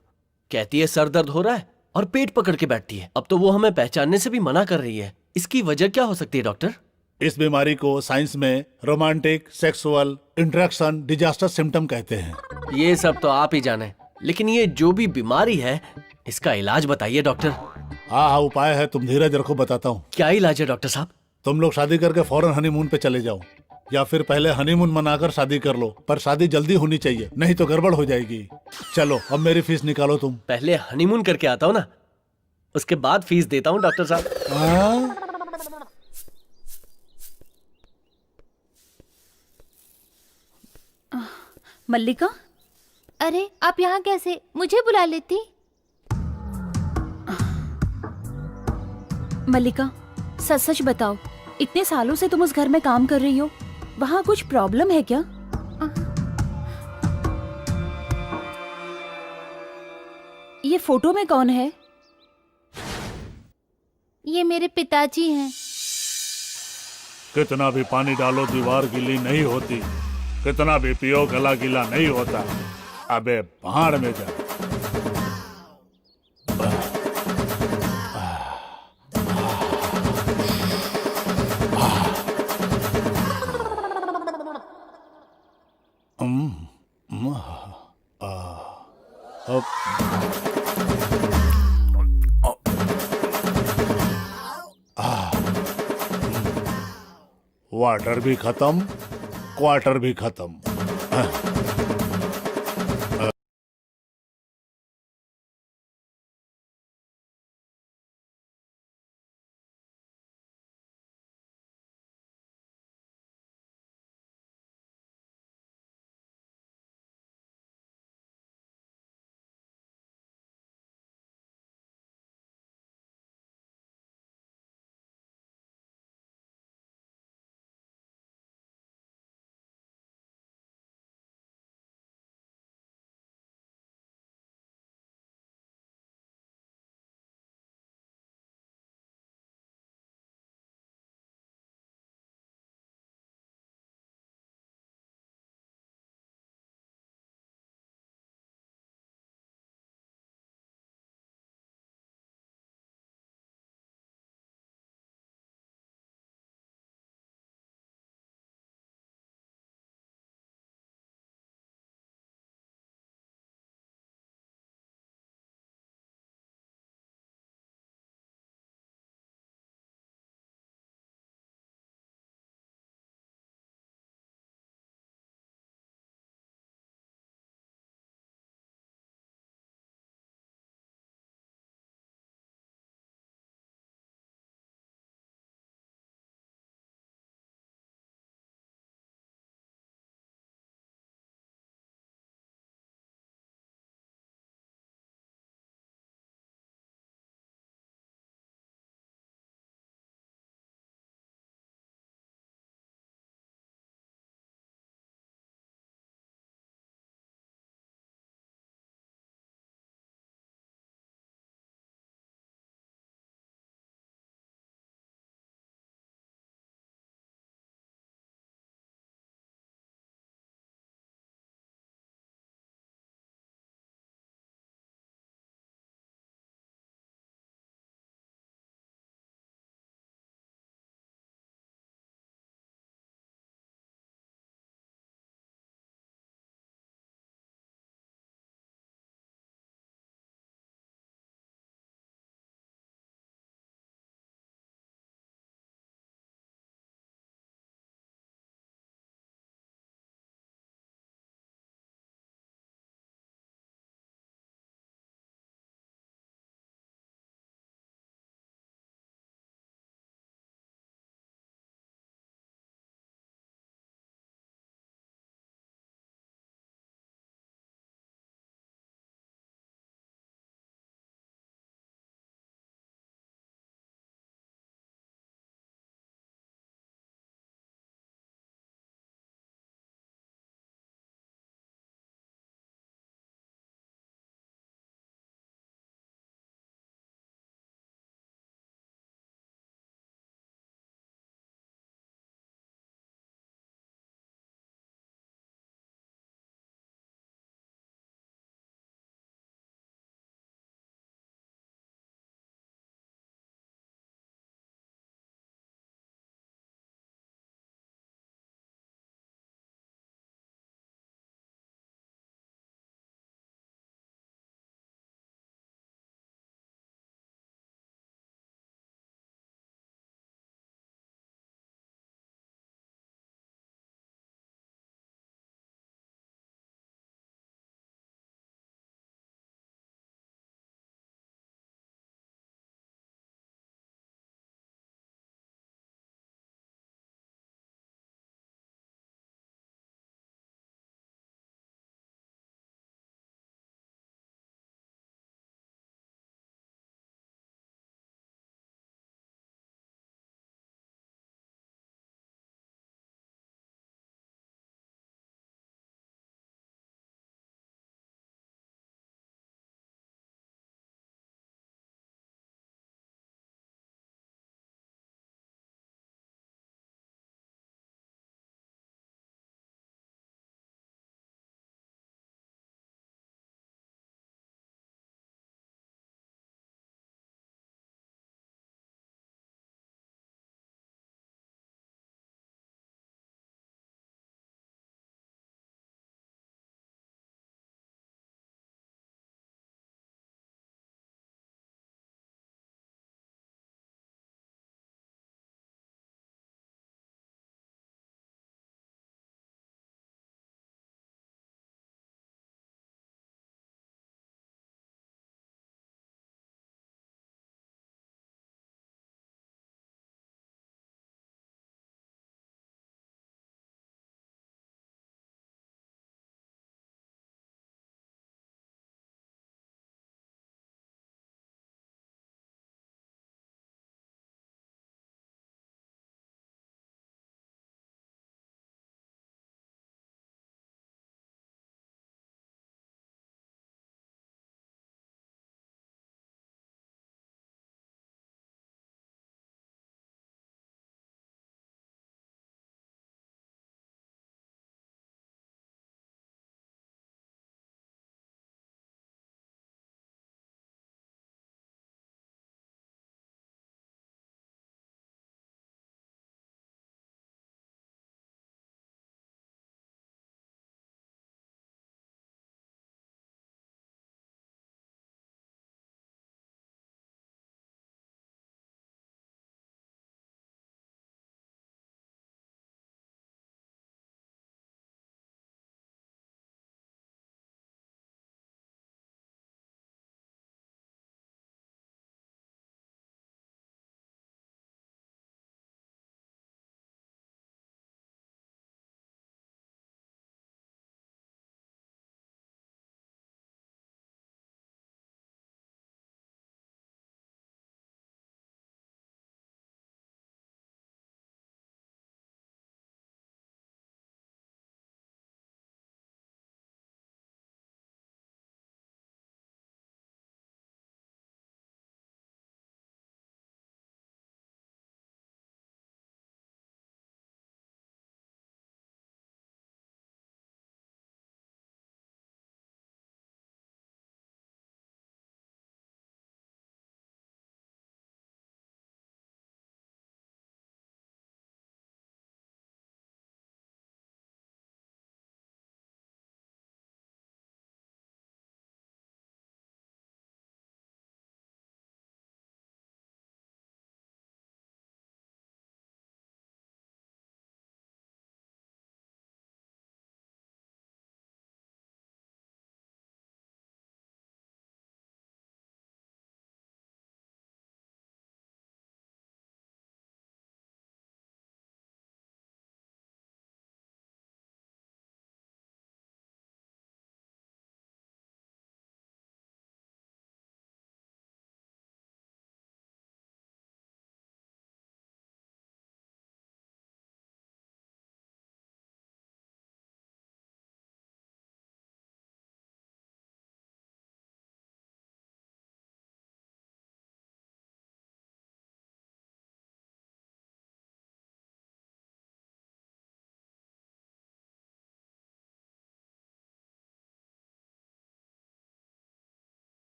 कहती है सर दर्द हो रहा है और पेट पकड़ के बैठती है। अब तो वो हमें पहचानने से भी मना कर रही है। इसकी वजह क्या हो सकती है डॉक्टर? इस बीमारी को साइंस में romantic sexual interaction disaster symptom कहते हैं। ये सब तो आप ही जाने, लेकिन ये जो भी बीमारी है, इसका इलाज बताइए डॉक्टर। हाँ, उपाय है, तुम धीरज रखो, बताता हूँ। क्या इलाज है डॉक्टर साहब? तुम लोग शादी करके फौरन हनीमून पे चले जाओ। या फिर पहले हनीमून मनाकर शादी कर लो, पर शादी जल्दी होनी चाहिए, नहीं तो गड़बड़ हो जाएगी। चलो अब मेरी फीस निकालो तुम। पहले हनीमून करके आता हूँ ना, उसके बाद फीस देता हूँ डॉक्टर साहब। हाँ? मल्लिका, अरे आप यहाँ कैसे? मुझे बुला लेती। मल्लिका सच सच बताओ, इतने सालों से तुम उस घर में काम कर रही हो, वहाँ कुछ प्रॉब्लम है क्या? ये फोटो में कौन है? ये मेरे पिताजी हैं। कितना भी पानी डालो दीवार गीली नहीं होती, कितना भी पियो गला गीला नहीं होता। अबे भाड़ में जा। वाटर भी खत्म, क्वार्टर भी खत्म।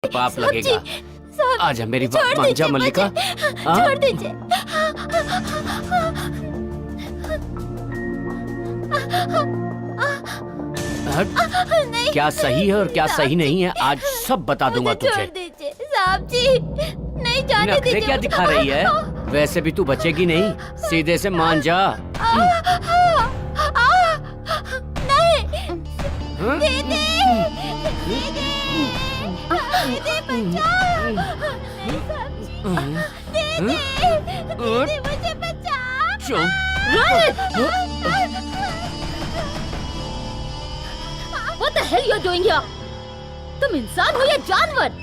पाप साहब लगेगा। जी, साहब, आजा मेरी बात छोड़ मान जा दीजिए मल्लिका। मुझे, हाँ? छोड़ दीजिए। हट। नहीं, क्या सही है और क्या सही नहीं है आज सब बता दूंगा मुझे छोड़ तुझे। दीजिए साहब जी, नहीं जाने नखरे दीजिए। क्या दिखा रही है? वैसे भी तू बचेगी नहीं, सीधे से मान जा। नहीं, हाँ? दीदी, दीदी, दीदी बचाओ। नहीं साहब जी, दीदी, दीदी मुझे बचाओ। चुप। What the hell you're doing here? तुम इंसान हो या जानवर?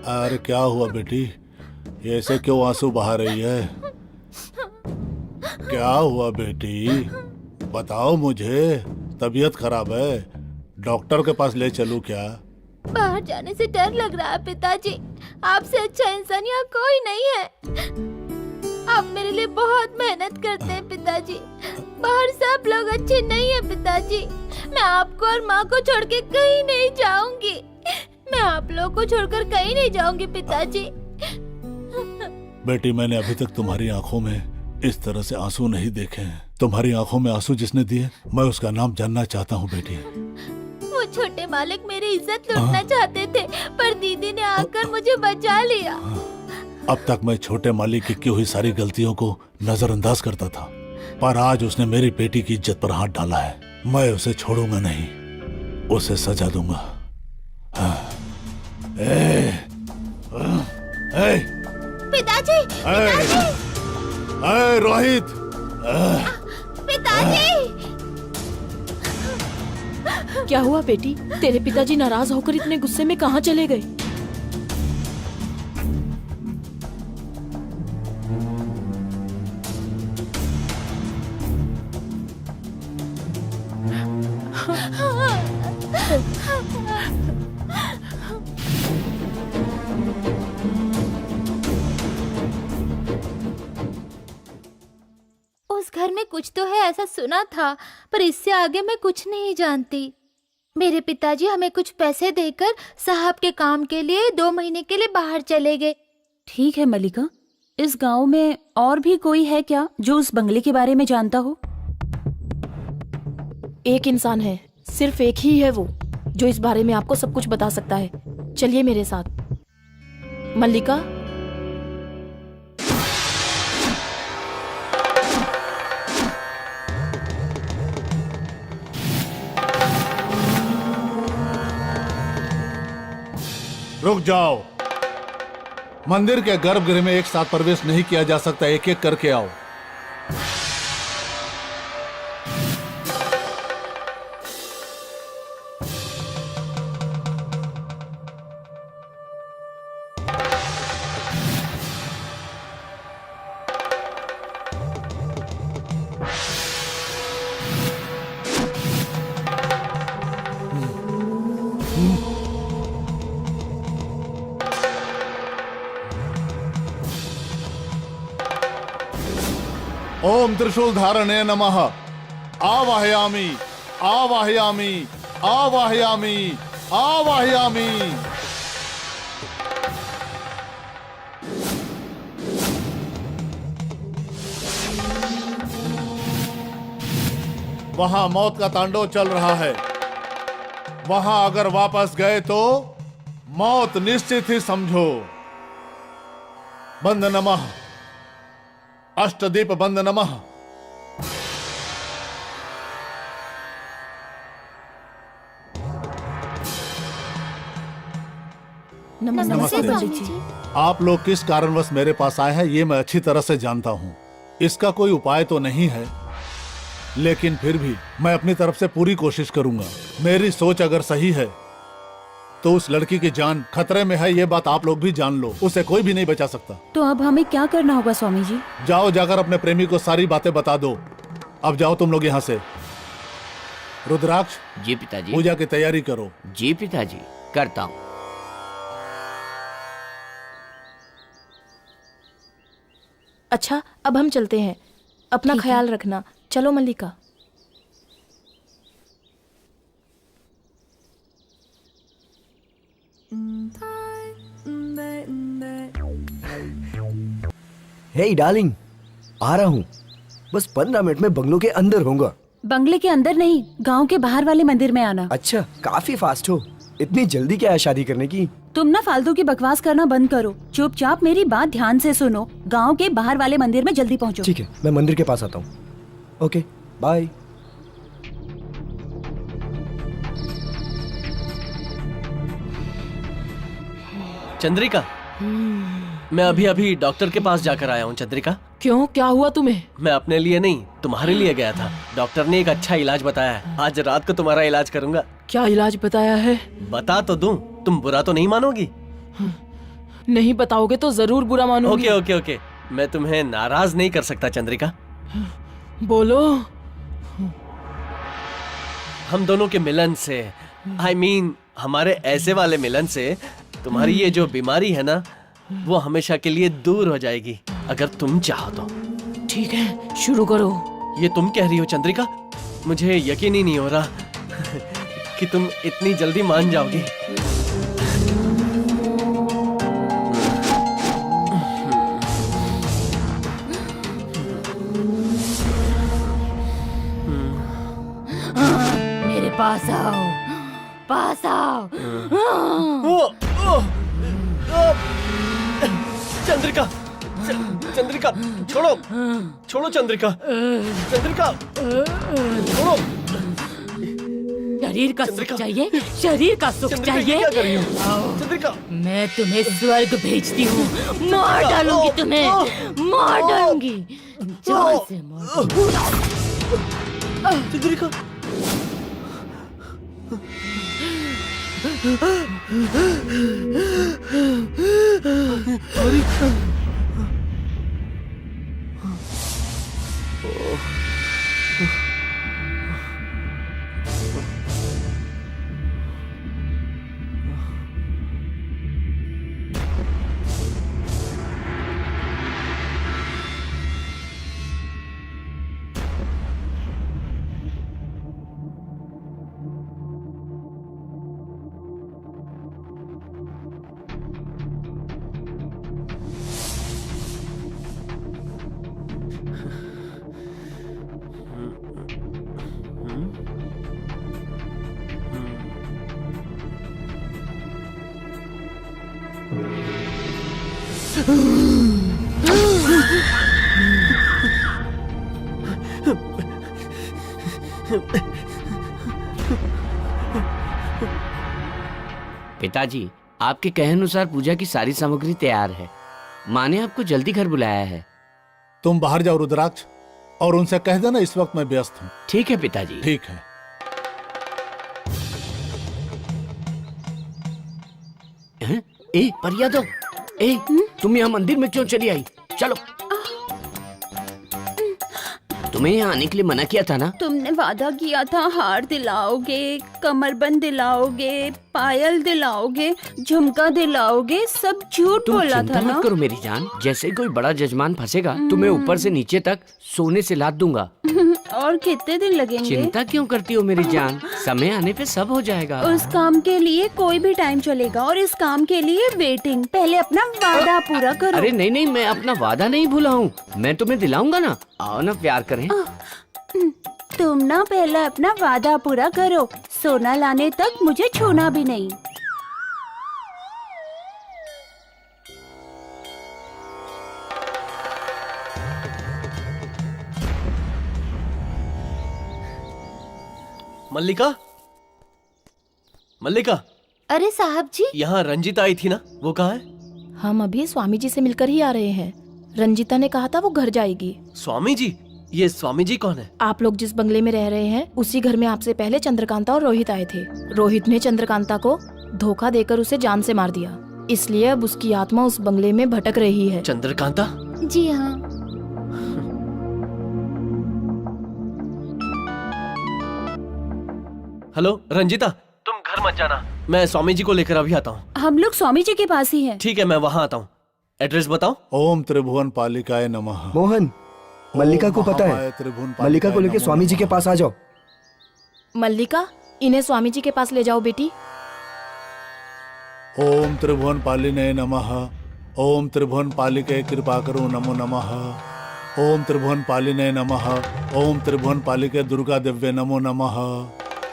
अरे क्या हुआ बेटी, ये ऐसे क्यों आंसू बहा रही है? क्या हुआ बेटी, बताओ मुझे। तबीयत खराब है, डॉक्टर के पास ले चलूं क्या? बाहर जाने से डर लग रहा है पिताजी। आपसे अच्छा इंसान यहाँ कोई नहीं है। आप मेरे लिए बहुत मेहनत करते हैं पिताजी। बाहर सब लोग अच्छे नहीं है पिताजी। मैं आपको और माँ को छोड़ के कहीं नहीं जाऊंगी। मैं आप लोगों को छोड़कर कहीं नहीं जाऊंगी पिताजी। बेटी, मैंने अभी तक तुम्हारी आंखों में इस तरह से आंसू नहीं देखे हैं। तुम्हारी आंखों में आंसू जिसने दिए, मैं उसका नाम जानना चाहता हूँ बेटी। वो छोटे मालिक मेरी इज्जत लूटना चाहते थे, पर दीदी ने आकर मुझे बचा लिया। अब तक मैं छोटे मालिक की की हुई सारी गलतियों को नजरअंदाज करता था, पर आज उसने मेरी बेटी की इज्जत पर हाथ डाला है। मैं उसे छोड़ूंगा नहीं, उसे सजा दूंगा। हाँ। पिताजी, पिताजी, रोहित, पिताजी। क्या हुआ बेटी? तेरे पिताजी नाराज होकर इतने गुस्से में कहाँ चले गए? उस घर में कुछ तो है ऐसा सुना था, पर इससे आगे मैं कुछ नहीं जानती। मेरे पिताजी हमें कुछ पैसे देकर साहब के काम के लिए 2 महीने के लिए बाहर चले गए। ठीक है मल्लिका, इस गांव में और भी कोई है क्या जो उस बंगले के बारे में जानता हो? एक इंसान है, सिर्फ एक ही है वो, जो इस बारे में आपको सब कुछ बता सकता है। चलिए मेरे साथ। मल्लिका, रुक जाओ। मंदिर के गर्भगृह में एक साथ प्रवेश नहीं किया जा सकता, एक एक करके आओ। ओम त्रिशूल धारणे नमः। आवाहयामि, आवाहयामि, आवाहयामि, आवाहयामि। वहां मौत का तांडव चल रहा है। वहां अगर वापस गए तो मौत निश्चित ही समझो। बंद नमः, अष्टदीप बंद नमः। नमस्ते पंडित जी। आप लोग किस कारणवश मेरे पास आए हैं, ये मैं अच्छी तरह से जानता हूँ। इसका कोई उपाय तो नहीं है, लेकिन फिर भी मैं अपनी तरफ से पूरी कोशिश करूंगा। मेरी सोच अगर सही है तो उस लड़की की जान खतरे में है, ये बात आप लोग भी जान लो। उसे कोई भी नहीं बचा सकता। तो अब हमें क्या करना होगा स्वामी जी? जाओ, जाकर अपने प्रेमी को सारी बातें बता दो। अब जाओ तुम लोग यहाँ से। रुद्राक्ष, जी पिताजी। पूजा की तैयारी करो। जी पिताजी, करता हूँ। अच्छा, अब हम चलते हैं। अपना ठीक है। ख्याल रखना। चलो मल्लिका। हे डार्लिंग, आ रहा हूँ। बस 15 मिनट में बंगलों के अंदर होऊंगा। बंगले के अंदर नहीं, गांव के बाहर वाले मंदिर में आना। अच्छा, काफी फास्ट हो। इतनी जल्दी क्या है शादी करने की? तुम ना फालतू की बकवास करना बंद करो, चुपचाप मेरी बात ध्यान से सुनो। गांव के बाहर वाले मंदिर में जल्दी पहुंचो। ठीक है, मैं मंदिर के पास आता हूँ। Okay, bye. चंद्रिका, मैं अभी अभी डॉक्टर के पास जाकर आया हूँ। चंद्रिका, क्यों, क्या हुआ तुम्हें? मैं अपने लिए नहीं, तुम्हारे लिए गया था। डॉक्टर ने एक अच्छा इलाज बताया है। आज रात को तुम्हारा इलाज करूंगा। क्या इलाज बताया है? बता तो दूं, तुम बुरा तो नहीं मानोगी? नहीं बताओगे तो जरूर बुरा मानूंगी। ओके ओके ओके, मैं तुम्हें नाराज नहीं कर सकता चंद्रिका। बोलो। हम दोनों के मिलन से, I mean, हमारे ऐसे वाले मिलन से तुम्हारी ये जो बीमारी है ना, वो हमेशा के लिए दूर हो जाएगी, अगर तुम चाहो तो। ठीक है, शुरू करो। ये तुम कह रही हो चंद्रिका? मुझे यकीन ही नहीं हो रहा कि तुम इतनी जल्दी मान जाओगी। मेरे पास आओ, पास आओ। ओ, ओ, ओ, चंद्रिका, चंद्रिका, छोड़ो, छोड़ो चंद्रिका, चंद्रिका, छोड़ो। शरीर का सुख चंद्रिका। चाहिए, शरीर का सुख चंद्रिका, ये चाहिए। क्या कर रही हो? चंद्रिका, मैं तुम्हें स्वर्ग भेजती हूँ, मार डालूंगी तुम्हें, मार डालूंगी, जान से मार दूंगी। चंद्रिका, पिताजी, आपके कहे अनुसार पूजा की सारी सामग्री तैयार है। माँ ने आपको जल्दी घर बुलाया है। तुम बाहर जाओ रुद्राक्ष, और उनसे कह देना इस वक्त मैं व्यस्त हूँ। ठीक है पिताजी। ठीक है। हैं? ए परिया दो, ए तुम यहाँ मंदिर में क्यों चली आई? चलो। तुम्हें यहाँ आने के लिए मना किया था ना? तुमने वादा किया था हार दिलाओगे, कमरबंद दिलाओगे, पायल दिलाओगे, झुमका दिलाओगे, सब झूठ तुम बोला चिंता था ना। मत करो मेरी जान। जैसे कोई बड़ा जजमान फंसेगा, तुम्हें ऊपर से नीचे तक सोने से लाद दूंगा। और कितने दिन लगेंगे? चिंता क्यों करती हो मेरी जान? समय आने पे सब हो जाएगा। उस काम के लिए कोई भी टाइम चलेगा, और इस काम के लिए वेटिंग। पहले अपना वादा पूरा करो। अरे नहीं नहीं, मैं अपना वादा नहीं भूला हूँ। मैं तुम्हें दिलाऊंगा ना। आओ ना, प्यार करें। तुम ना पहले अपना वादा पूरा करो। सोना लाने तक मुझे छूना भी नहीं। मल्लिका, मल्लिका, अरे साहब जी, यहाँ रंजीता आई थी ना, वो कहाँ है? हम अभी स्वामी जी से मिलकर ही आ रहे हैं। रंजीता ने कहा था वो घर जाएगी। स्वामी जी? ये स्वामी जी कौन है? आप लोग जिस बंगले में रह रहे हैं, उसी घर में आपसे पहले चंद्रकांता और रोहित आए थे। रोहित ने चंद्रकांता को धोखा देकर उसे जान से मार दिया, इसलिए अब उसकी आत्मा उस बंगले में भटक रही है। चंद्रकांता, जी हाँ। हेलो रंजिता, तुम घर मत जाना, मैं स्वामी जी को लेकर अभी आता हूँ। हम लोग स्वामी जी के पास ही हैं। ठीक है, मैं वहाँ आता हूँ। एड्रेस बताओ। ओम त्रिभुवन पालिकाय नमः। मोहन, मल्लिका को पता महामाया है, त्रिभुवन मल्लिका को पालिकाय लेके नमो स्वामी जी के नमः। पास आ जाओ। मल्लिका, इन्हें स्वामी जी के पास ले जाओ बेटी। ओम त्रिभुवन पालिने नमः। ओम त्रिभुवन पालिके कृपा करो नमो नमः। ओम त्रिभुवन पालिने नमः। ओम त्रिभुवन पालिके दुर्गा दिव्य नमो नमः।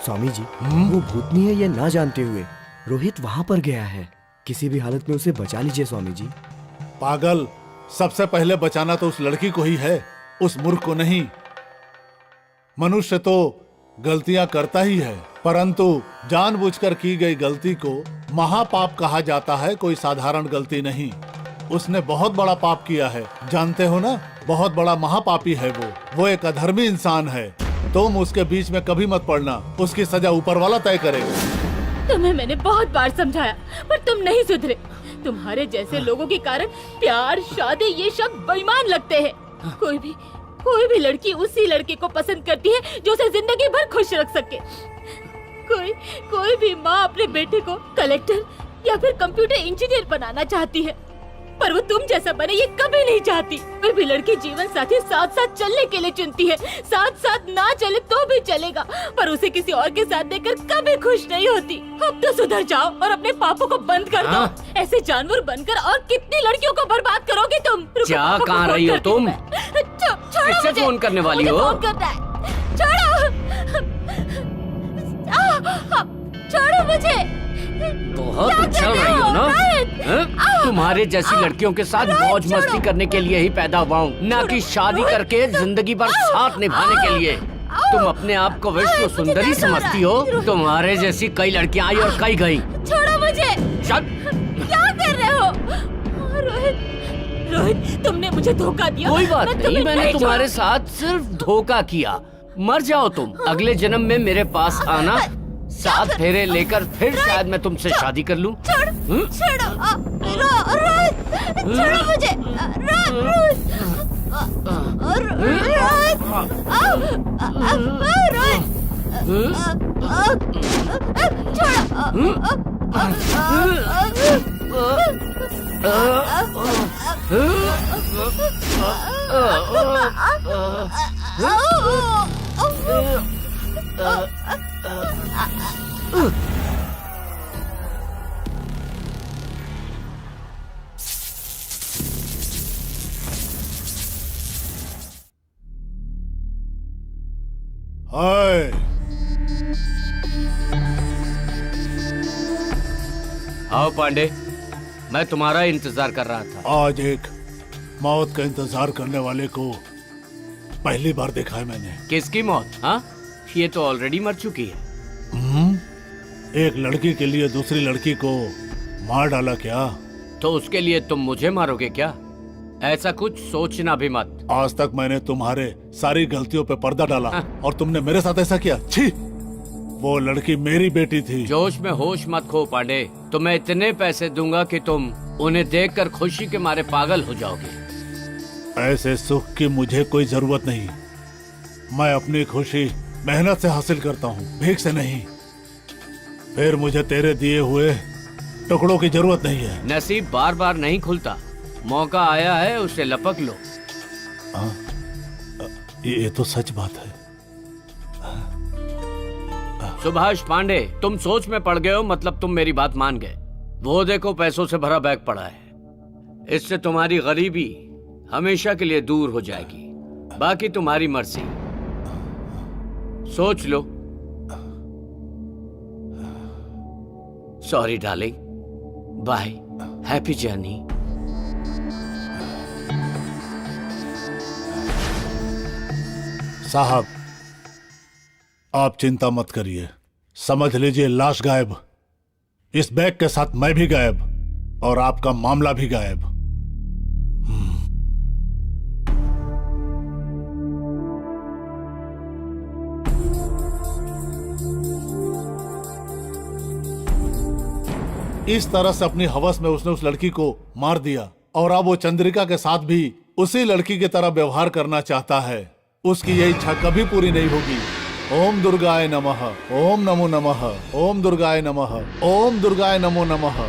स्वामी जी, वो भूतनी है ये ना जानते हुए रोहित वहाँ पर गया है। किसी भी हालत में उसे बचा लीजिए स्वामी जी। पागल, सबसे पहले बचाना तो उस लड़की को ही है, उस मूर्ख को नहीं। मनुष्य तो गलतियां करता ही है, परंतु जानबूझकर की गई गलती को महापाप कहा जाता है, कोई साधारण गलती नहीं। उसने बहुत बड़ा पाप किया है, जानते हो ना, बहुत बड़ा महापापी है वो एक अधर्मी इंसान है। तुम उसके बीच में कभी मत पड़ना, उसकी सजा ऊपर वाला तय करेगा। तुम्हें मैंने बहुत बार समझाया, पर तुम नहीं सुधरे। तुम्हारे जैसे लोगों के कारण प्यार, शादी ये शब्द बेईमान लगते हैं। कोई भी लड़की उसी लड़के को पसंद करती है जो उसे जिंदगी भर खुश रख सके। कोई भी माँ अपने बेटे को कलेक्टर या फिर कंप्यूटर इंजीनियर बनाना चाहती है, पर वो तुम जैसा बने ये कभी नहीं चाहती। कोई भी लड़की जीवन साथी साथ साथ चलने के लिए चुनती है, साथ साथ ना चले तो भी चलेगा, पर उसे किसी और के साथ देखकर कभी खुश नहीं होती। अब तो सुधर जाओ और अपने पापों को बंद कर दो। ऐसे जानवर बनकर और कितनी लड़कियों को बर्बाद करोगे तुम। रुको, क्या पापा को कहाँ फोन रही हो करती हूँ तुम? मैं। छोड़ो किससे मुझे, फोन करने वाली मुझे हो? फोन करना है। छोड़ो मुझे। बहुत क्या उछल कर रहे रही हो हो? ना? रोहित! हैं? तुम्हारे जैसी लड़कियों के साथ मौज मस्ती करने के लिए ही पैदा हुआ हूँ, ना कि शादी करके जिंदगी भर साथ निभाने के लिए। तुम अपने आप को विश्व सुंदरी समझती हो? तुम्हारे जैसी कई लड़कियां आई और कई गई। छोड़ो मुझे। चल। क्या कर रहे हो? रोहित, तुमने मुझे धोखा दिया। कोई बात मैं नहीं, तुम्हें मैंने तुम्हारे छोड़- साथ सिर्फ धोखा किया। मर जाओ तुम, अगले जन्म में मेरे पास आना, 7 फेरे लेकर फिर शायद मैं तुमसे शादी कर लूं। छोड़ो रोहित, छोड़ो मुझे। रोहित, हाय, आओ पांडे, मैं तुम्हारा इंतजार कर रहा था। आज एक मौत का इंतजार करने वाले को पहली बार देखा है मैंने। किसकी मौत? हाँ, ये तो ऑलरेडी मर चुकी है। एक लड़की के लिए दूसरी लड़की को मार डाला क्या? तो उसके लिए तुम मुझे मारोगे क्या? ऐसा कुछ सोचना भी मत। आज तक मैंने तुम्हारे सारी गलतियों पे पर्दा डाला और तुमने मेरे साथ ऐसा किया। छी! वो लड़की मेरी बेटी थी। जोश में होश मत खो पांडे, तुम्हें इतने पैसे दूंगा कि तुम उन्हें देखकर खुशी के मारे पागल हो जाओगे। ऐसे सुख की मुझे कोई जरूरत नहीं। मैं अपनी खुशी मेहनत से हासिल करता हूँ, भीख से नहीं। फिर मुझे तेरे दिए हुए टुकड़ों की जरूरत नहीं है। नसीब बार बार नहीं खुलता, मौका आया है उसे लपक लो। ये तो सच बात है। सुभाष पांडे, तुम सोच में पड़ गए हो, मतलब तुम मेरी बात मान गए। वो देखो पैसों से भरा बैग पड़ा है, इससे तुम्हारी गरीबी हमेशा के लिए दूर हो जाएगी। बाकी तुम्हारी मर्जी, सोच लो। Sorry darling, bye, happy journey. साहब, आप चिंता मत करिए, समझ लीजिए लाश गायब, इस बैग के साथ मैं भी गायब और आपका मामला भी गायब। इस तरह से अपनी हवस में उसने उस लड़की को मार दिया और अब वो चंद्रिका के साथ भी उसी लड़की की तरह व्यवहार करना चाहता है। उसकी यह इच्छा कभी पूरी नहीं होगी। ओम दुर्गाय नमः, ओम नमो नमः, ओम दुर्गाय नमः, ओम दुर्गाय नमो नमः।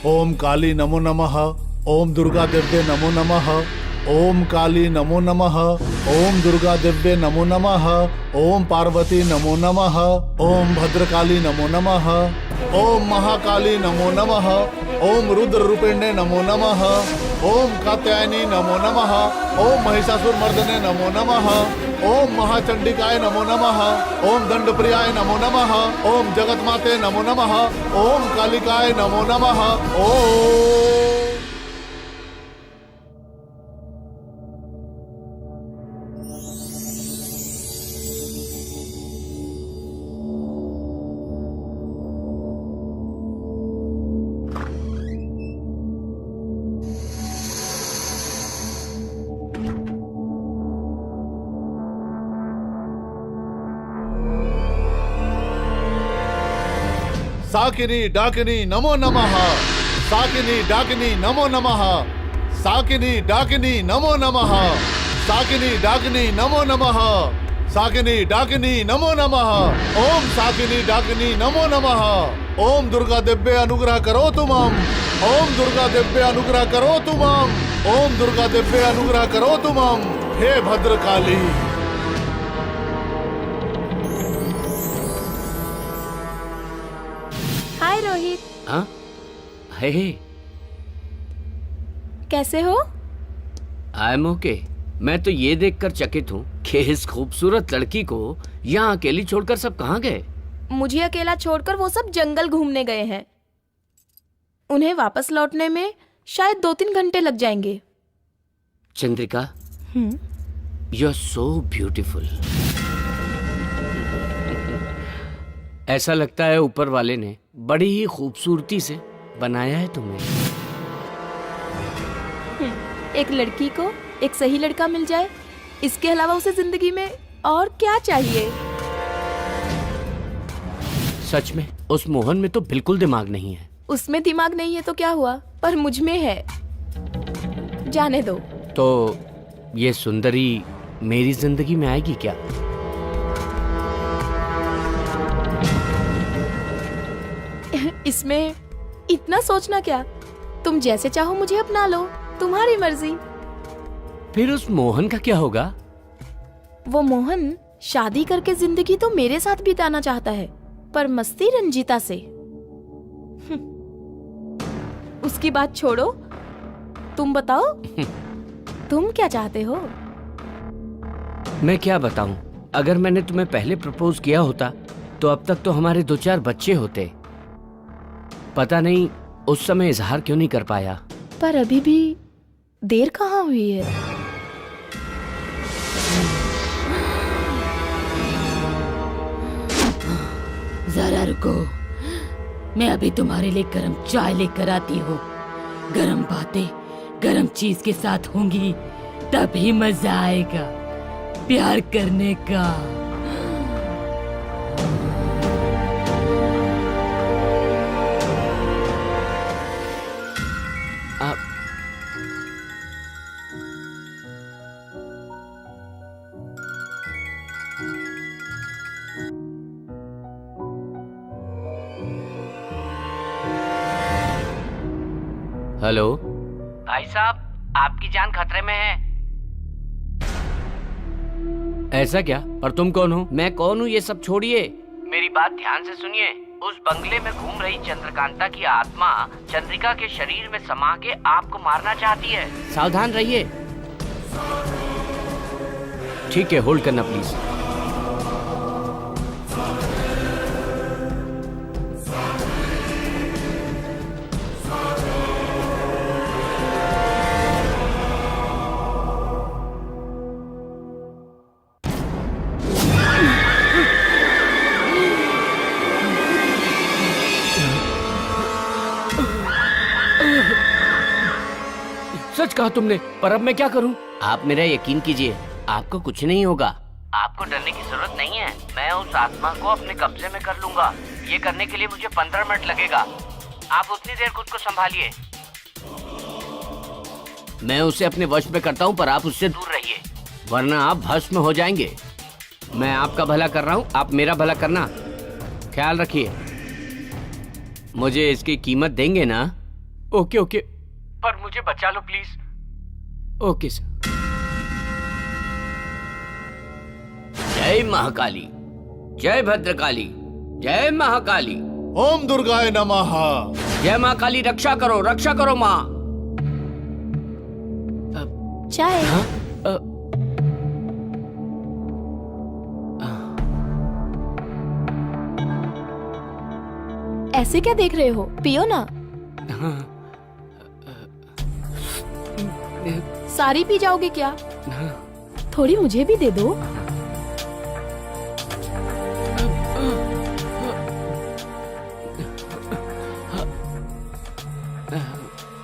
ओम काली नमो नमः, ओम दुर्गा दिव्ये नमो नमः, ओम काली नमो नमः, ओम दुर्गा दिव्ये नमो नमः, ओम पार्वती नमो नमः, ओम भद्रकाली नमो नमः, ओम महाकाली नमो नमः, ओम रुद्र रूपिण्ये नमो नमः, ओम कात्यायनी नमो नमः, ओम महिषासुर मर्दने नमो नमः, ओम महाचंडिकाय नमो नमः, ओम दंडप्रियाय नमो नमः, ओम जगतमाते नमो नमः, ओम कालिकाय नमो नमः। ओम साकिनी डाकिनी नमो नमः, साकिनी डाकिनी नमो नमः, साकिनी डाकिनी नमो नमः, साकिनी डाकिनी नमो नमः, साकिनी डाकिनी नमो नमः, ओम साकिनी डाकिनी नमो नमः। ओम दुर्गा दिव्य अनुग्रह करो तुमम, ओम दुर्गा दिव्य अनुग्रह करो तुमम, ओम दुर्गा दिव्य अनुग्रह करो तुमम, हे भद्रकाली। हाय रोहित, हाँ? हे कैसे हो? I am okay. मैं तो ये देखकर चकित हूँ कि इस खूबसूरत लड़की को यहाँ अकेली छोड़कर सब कहाँ गए। मुझे अकेला छोड़कर वो सब जंगल घूमने गए हैं। उन्हें वापस लौटने में शायद 2-3 घंटे लग जाएंगे। Chandrika, you are so beautiful. ऐसा लगता है ऊपर वाले ने बड़ी ही खूबसूरती से बनाया है तुम्हें। एक लड़की को एक सही लड़का मिल जाए, इसके अलावा उसे जिंदगी में और क्या चाहिए? सच में उस मोहन में तो बिल्कुल दिमाग नहीं है। उसमें दिमाग नहीं है तो क्या हुआ, पर मुझ में है। जाने दो। तो ये सुंदरी मेरी जिंदगी में आएगी क्या? इसमें इतना सोचना क्या? तुम जैसे चाहो मुझे अपना लो, तुम्हारी मर्जी। फिर उस मोहन का क्या होगा? वो मोहन शादी करके जिंदगी तो मेरे साथ बिताना चाहता है, पर मस्ती रंजीता से। उसकी बात छोड़ो, तुम बताओ तुम क्या चाहते हो? मैं क्या बताऊं? अगर मैंने तुम्हें पहले प्रपोज किया होता तो अब तक तो हमारे 2-4 बच्चे होते। पता नहीं उस समय इजहार क्यों नहीं कर पाया। पर अभी भी देर कहाँ हुई है? जरा रुको, मैं अभी तुम्हारे लिए गर्म चाय लेकर आती हूँ। गर्म बातें गर्म चीज के साथ होंगी, तभी मजा आएगा प्यार करने का। हेलो भाई साहब, आपकी जान खतरे में है। ऐसा क्या? पर तुम कौन हो? मैं कौन हूँ ये सब छोड़िए। मेरी बात ध्यान से सुनिए। उस बंगले में घूम रही चंद्रकांता की आत्मा चंद्रिका के शरीर में समा के आपको मारना चाहती है। सावधान रहिए। ठीक है, होल्ड करना प्लीज। सच कहा तुमने, पर अब मैं क्या करूं? आप मेरा यकीन कीजिए, आपको कुछ नहीं होगा। आपको डरने की जरूरत नहीं है। मैं उस आत्मा को अपने कब्जे में कर लूंगा। ये करने के लिए मुझे 15 मिनट लगेगा। आप उतनी देर खुद को संभालिए। मैं उसे अपने वश में करता हूं, पर आप उससे दूर रहिए, वरना आप भस्म हो जाएंगे। मैं आपका भला कर रहा हूं, आप मेरा भला करना। ख्याल रखिए। मुझे इसकी कीमत देंगे ना? ओके ओके, पर मुझे बचा लो प्लीज। Okay sir. जय महाकाली, जय भद्रकाली, जय महाकाली। ओम दुर्गाय नमः। जय महाकाली, रक्षा करो माँ। चाय। ऐसे क्या देख रहे हो, पियो ना। सारी पी जाओगे क्या? थोड़ी मुझे भी दे दो।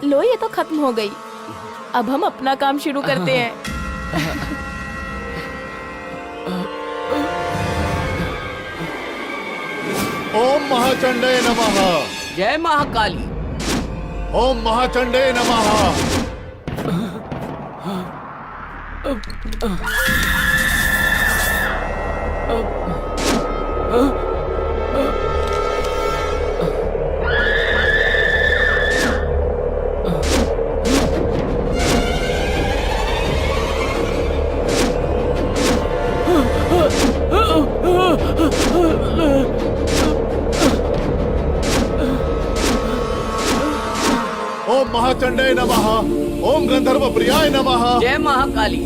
लो, ये तो खत्म हो गई। अब हम अपना काम शुरू करते हैं। ओम महाचंडे नमः। जय महाकाली। ओम महाचंडे नमः। ओम महाचंडे नमः। ओम गंधर्व प्रियाय नमः। जय महाकाली।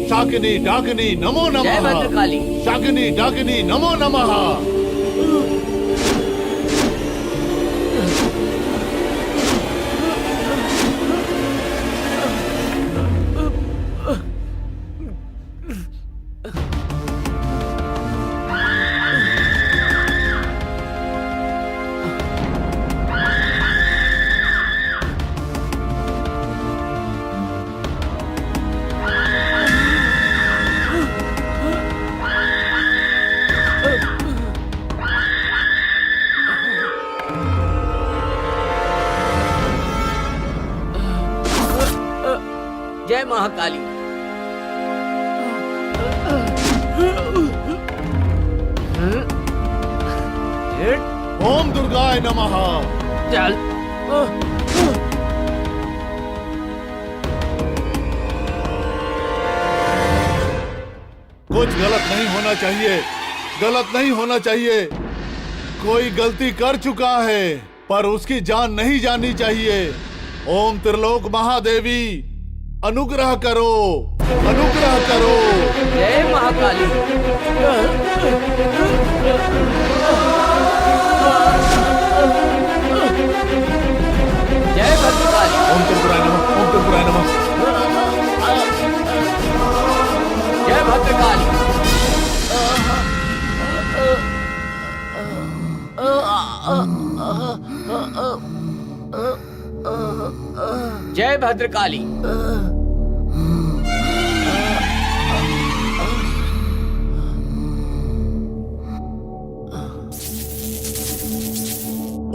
शाकिनी डाकिनी नमो नमः। जय भद्रकाली। शाकिनी डाकिनी नमो नमः। जय महाकाली। ओम दुर्गाय नमः। चल। कुछ गलत नहीं होना चाहिए, गलत नहीं होना चाहिए। कोई गलती कर चुका है, पर उसकी जान नहीं जानी चाहिए। ओम त्रिलोक महादेवी अनुग्रह करो, अनुग्रह करो। जय महाकाली। जय भद्रकाली। ओम त्रिपुराय नमः। ओम त्रिपुराय नमः। जय भद्रकाली। जय भद्रकाली।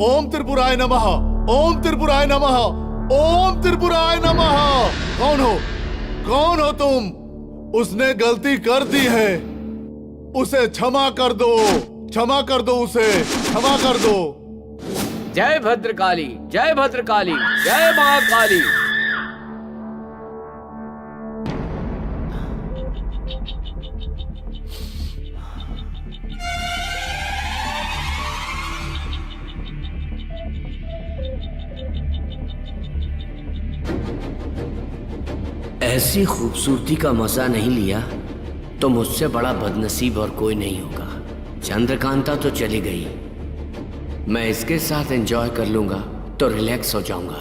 ओम त्रिपुराय नमः। ओम त्रिपुराय नमः। ओम त्रिपुराय नमः। कौन हो, कौन हो तुम? उसने गलती कर दी है, उसे क्षमा कर दो, क्षमा कर दो, उसे क्षमा कर दो। जय भद्रकाली, जय भद्रकाली, जय महाकाली। ऐसी खूबसूरती का मजा नहीं लिया तो मुझसे बड़ा बदनसीब और कोई नहीं होगा। चंद्रकांता तो चली गई, मैं इसके साथ एंजॉय कर लूंगा तो रिलैक्स हो जाऊंगा।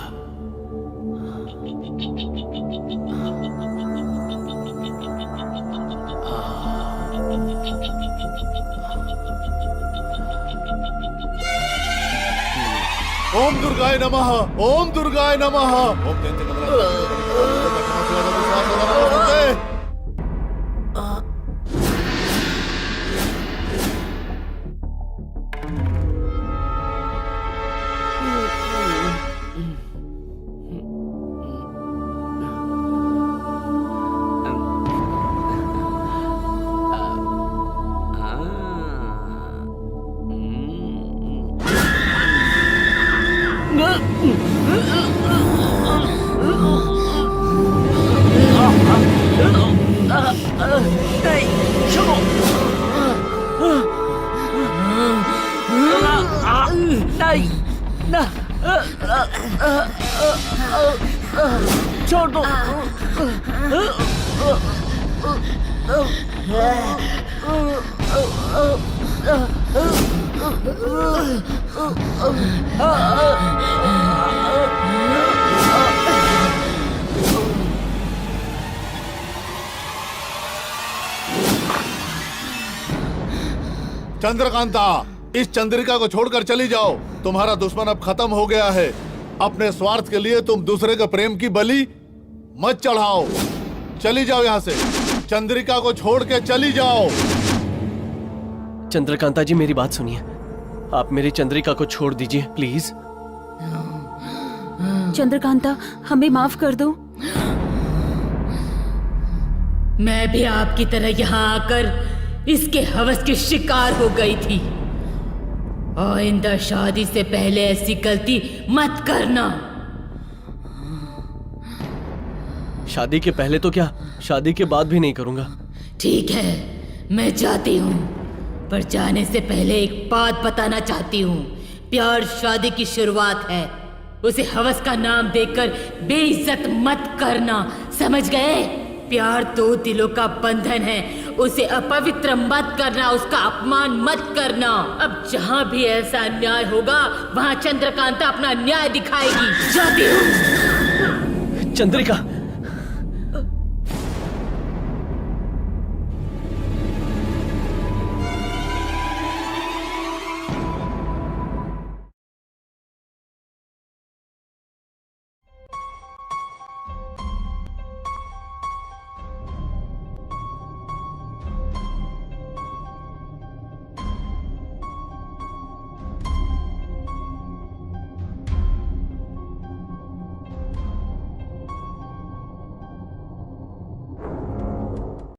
ओम दुर्गाय नमः, ओम दुर्गाय नमः। ओम छोड़ दो। चंद्रकांता, इस चंद्रिका को छोड़कर चली जाओ। तुम्हारा दुश्मन अब खत्म हो गया है। अपने स्वार्थ के लिए तुम दूसरे के प्रेम की बलि मत चढ़ाओ। चली जाओ यहाँ से। चंद्रिका को छोड़ के चली जाओ। चंद्रकांता जी, मेरी बात सुनिए। आप मेरी चंद्रिका को छोड़ दीजिए प्लीज। चंद्रकांता, हमें माफ कर दो। मैं भी आपकी तरह यहाँ आकर इसके हवस की शिकार हो गई थी। आइंदा शादी से पहले ऐसी गलती मत करना। शादी के पहले तो क्या, शादी के बाद भी नहीं करूंगा। ठीक है, मैं जाती हूँ, पर जाने से पहले एक बात बताना चाहती हूँ। प्यार शादी की शुरुआत है, उसे हवस का नाम देकर बेइज्जत मत करना, समझ गए? प्यार दो दिलों का बंधन है, उसे अपवित्र मत करना, उसका अपमान मत करना। अब जहाँ भी ऐसा अन्याय होगा वहाँ चंद्रकांता अपना न्याय दिखाएगी। जाती हूँ। चंद्रिका,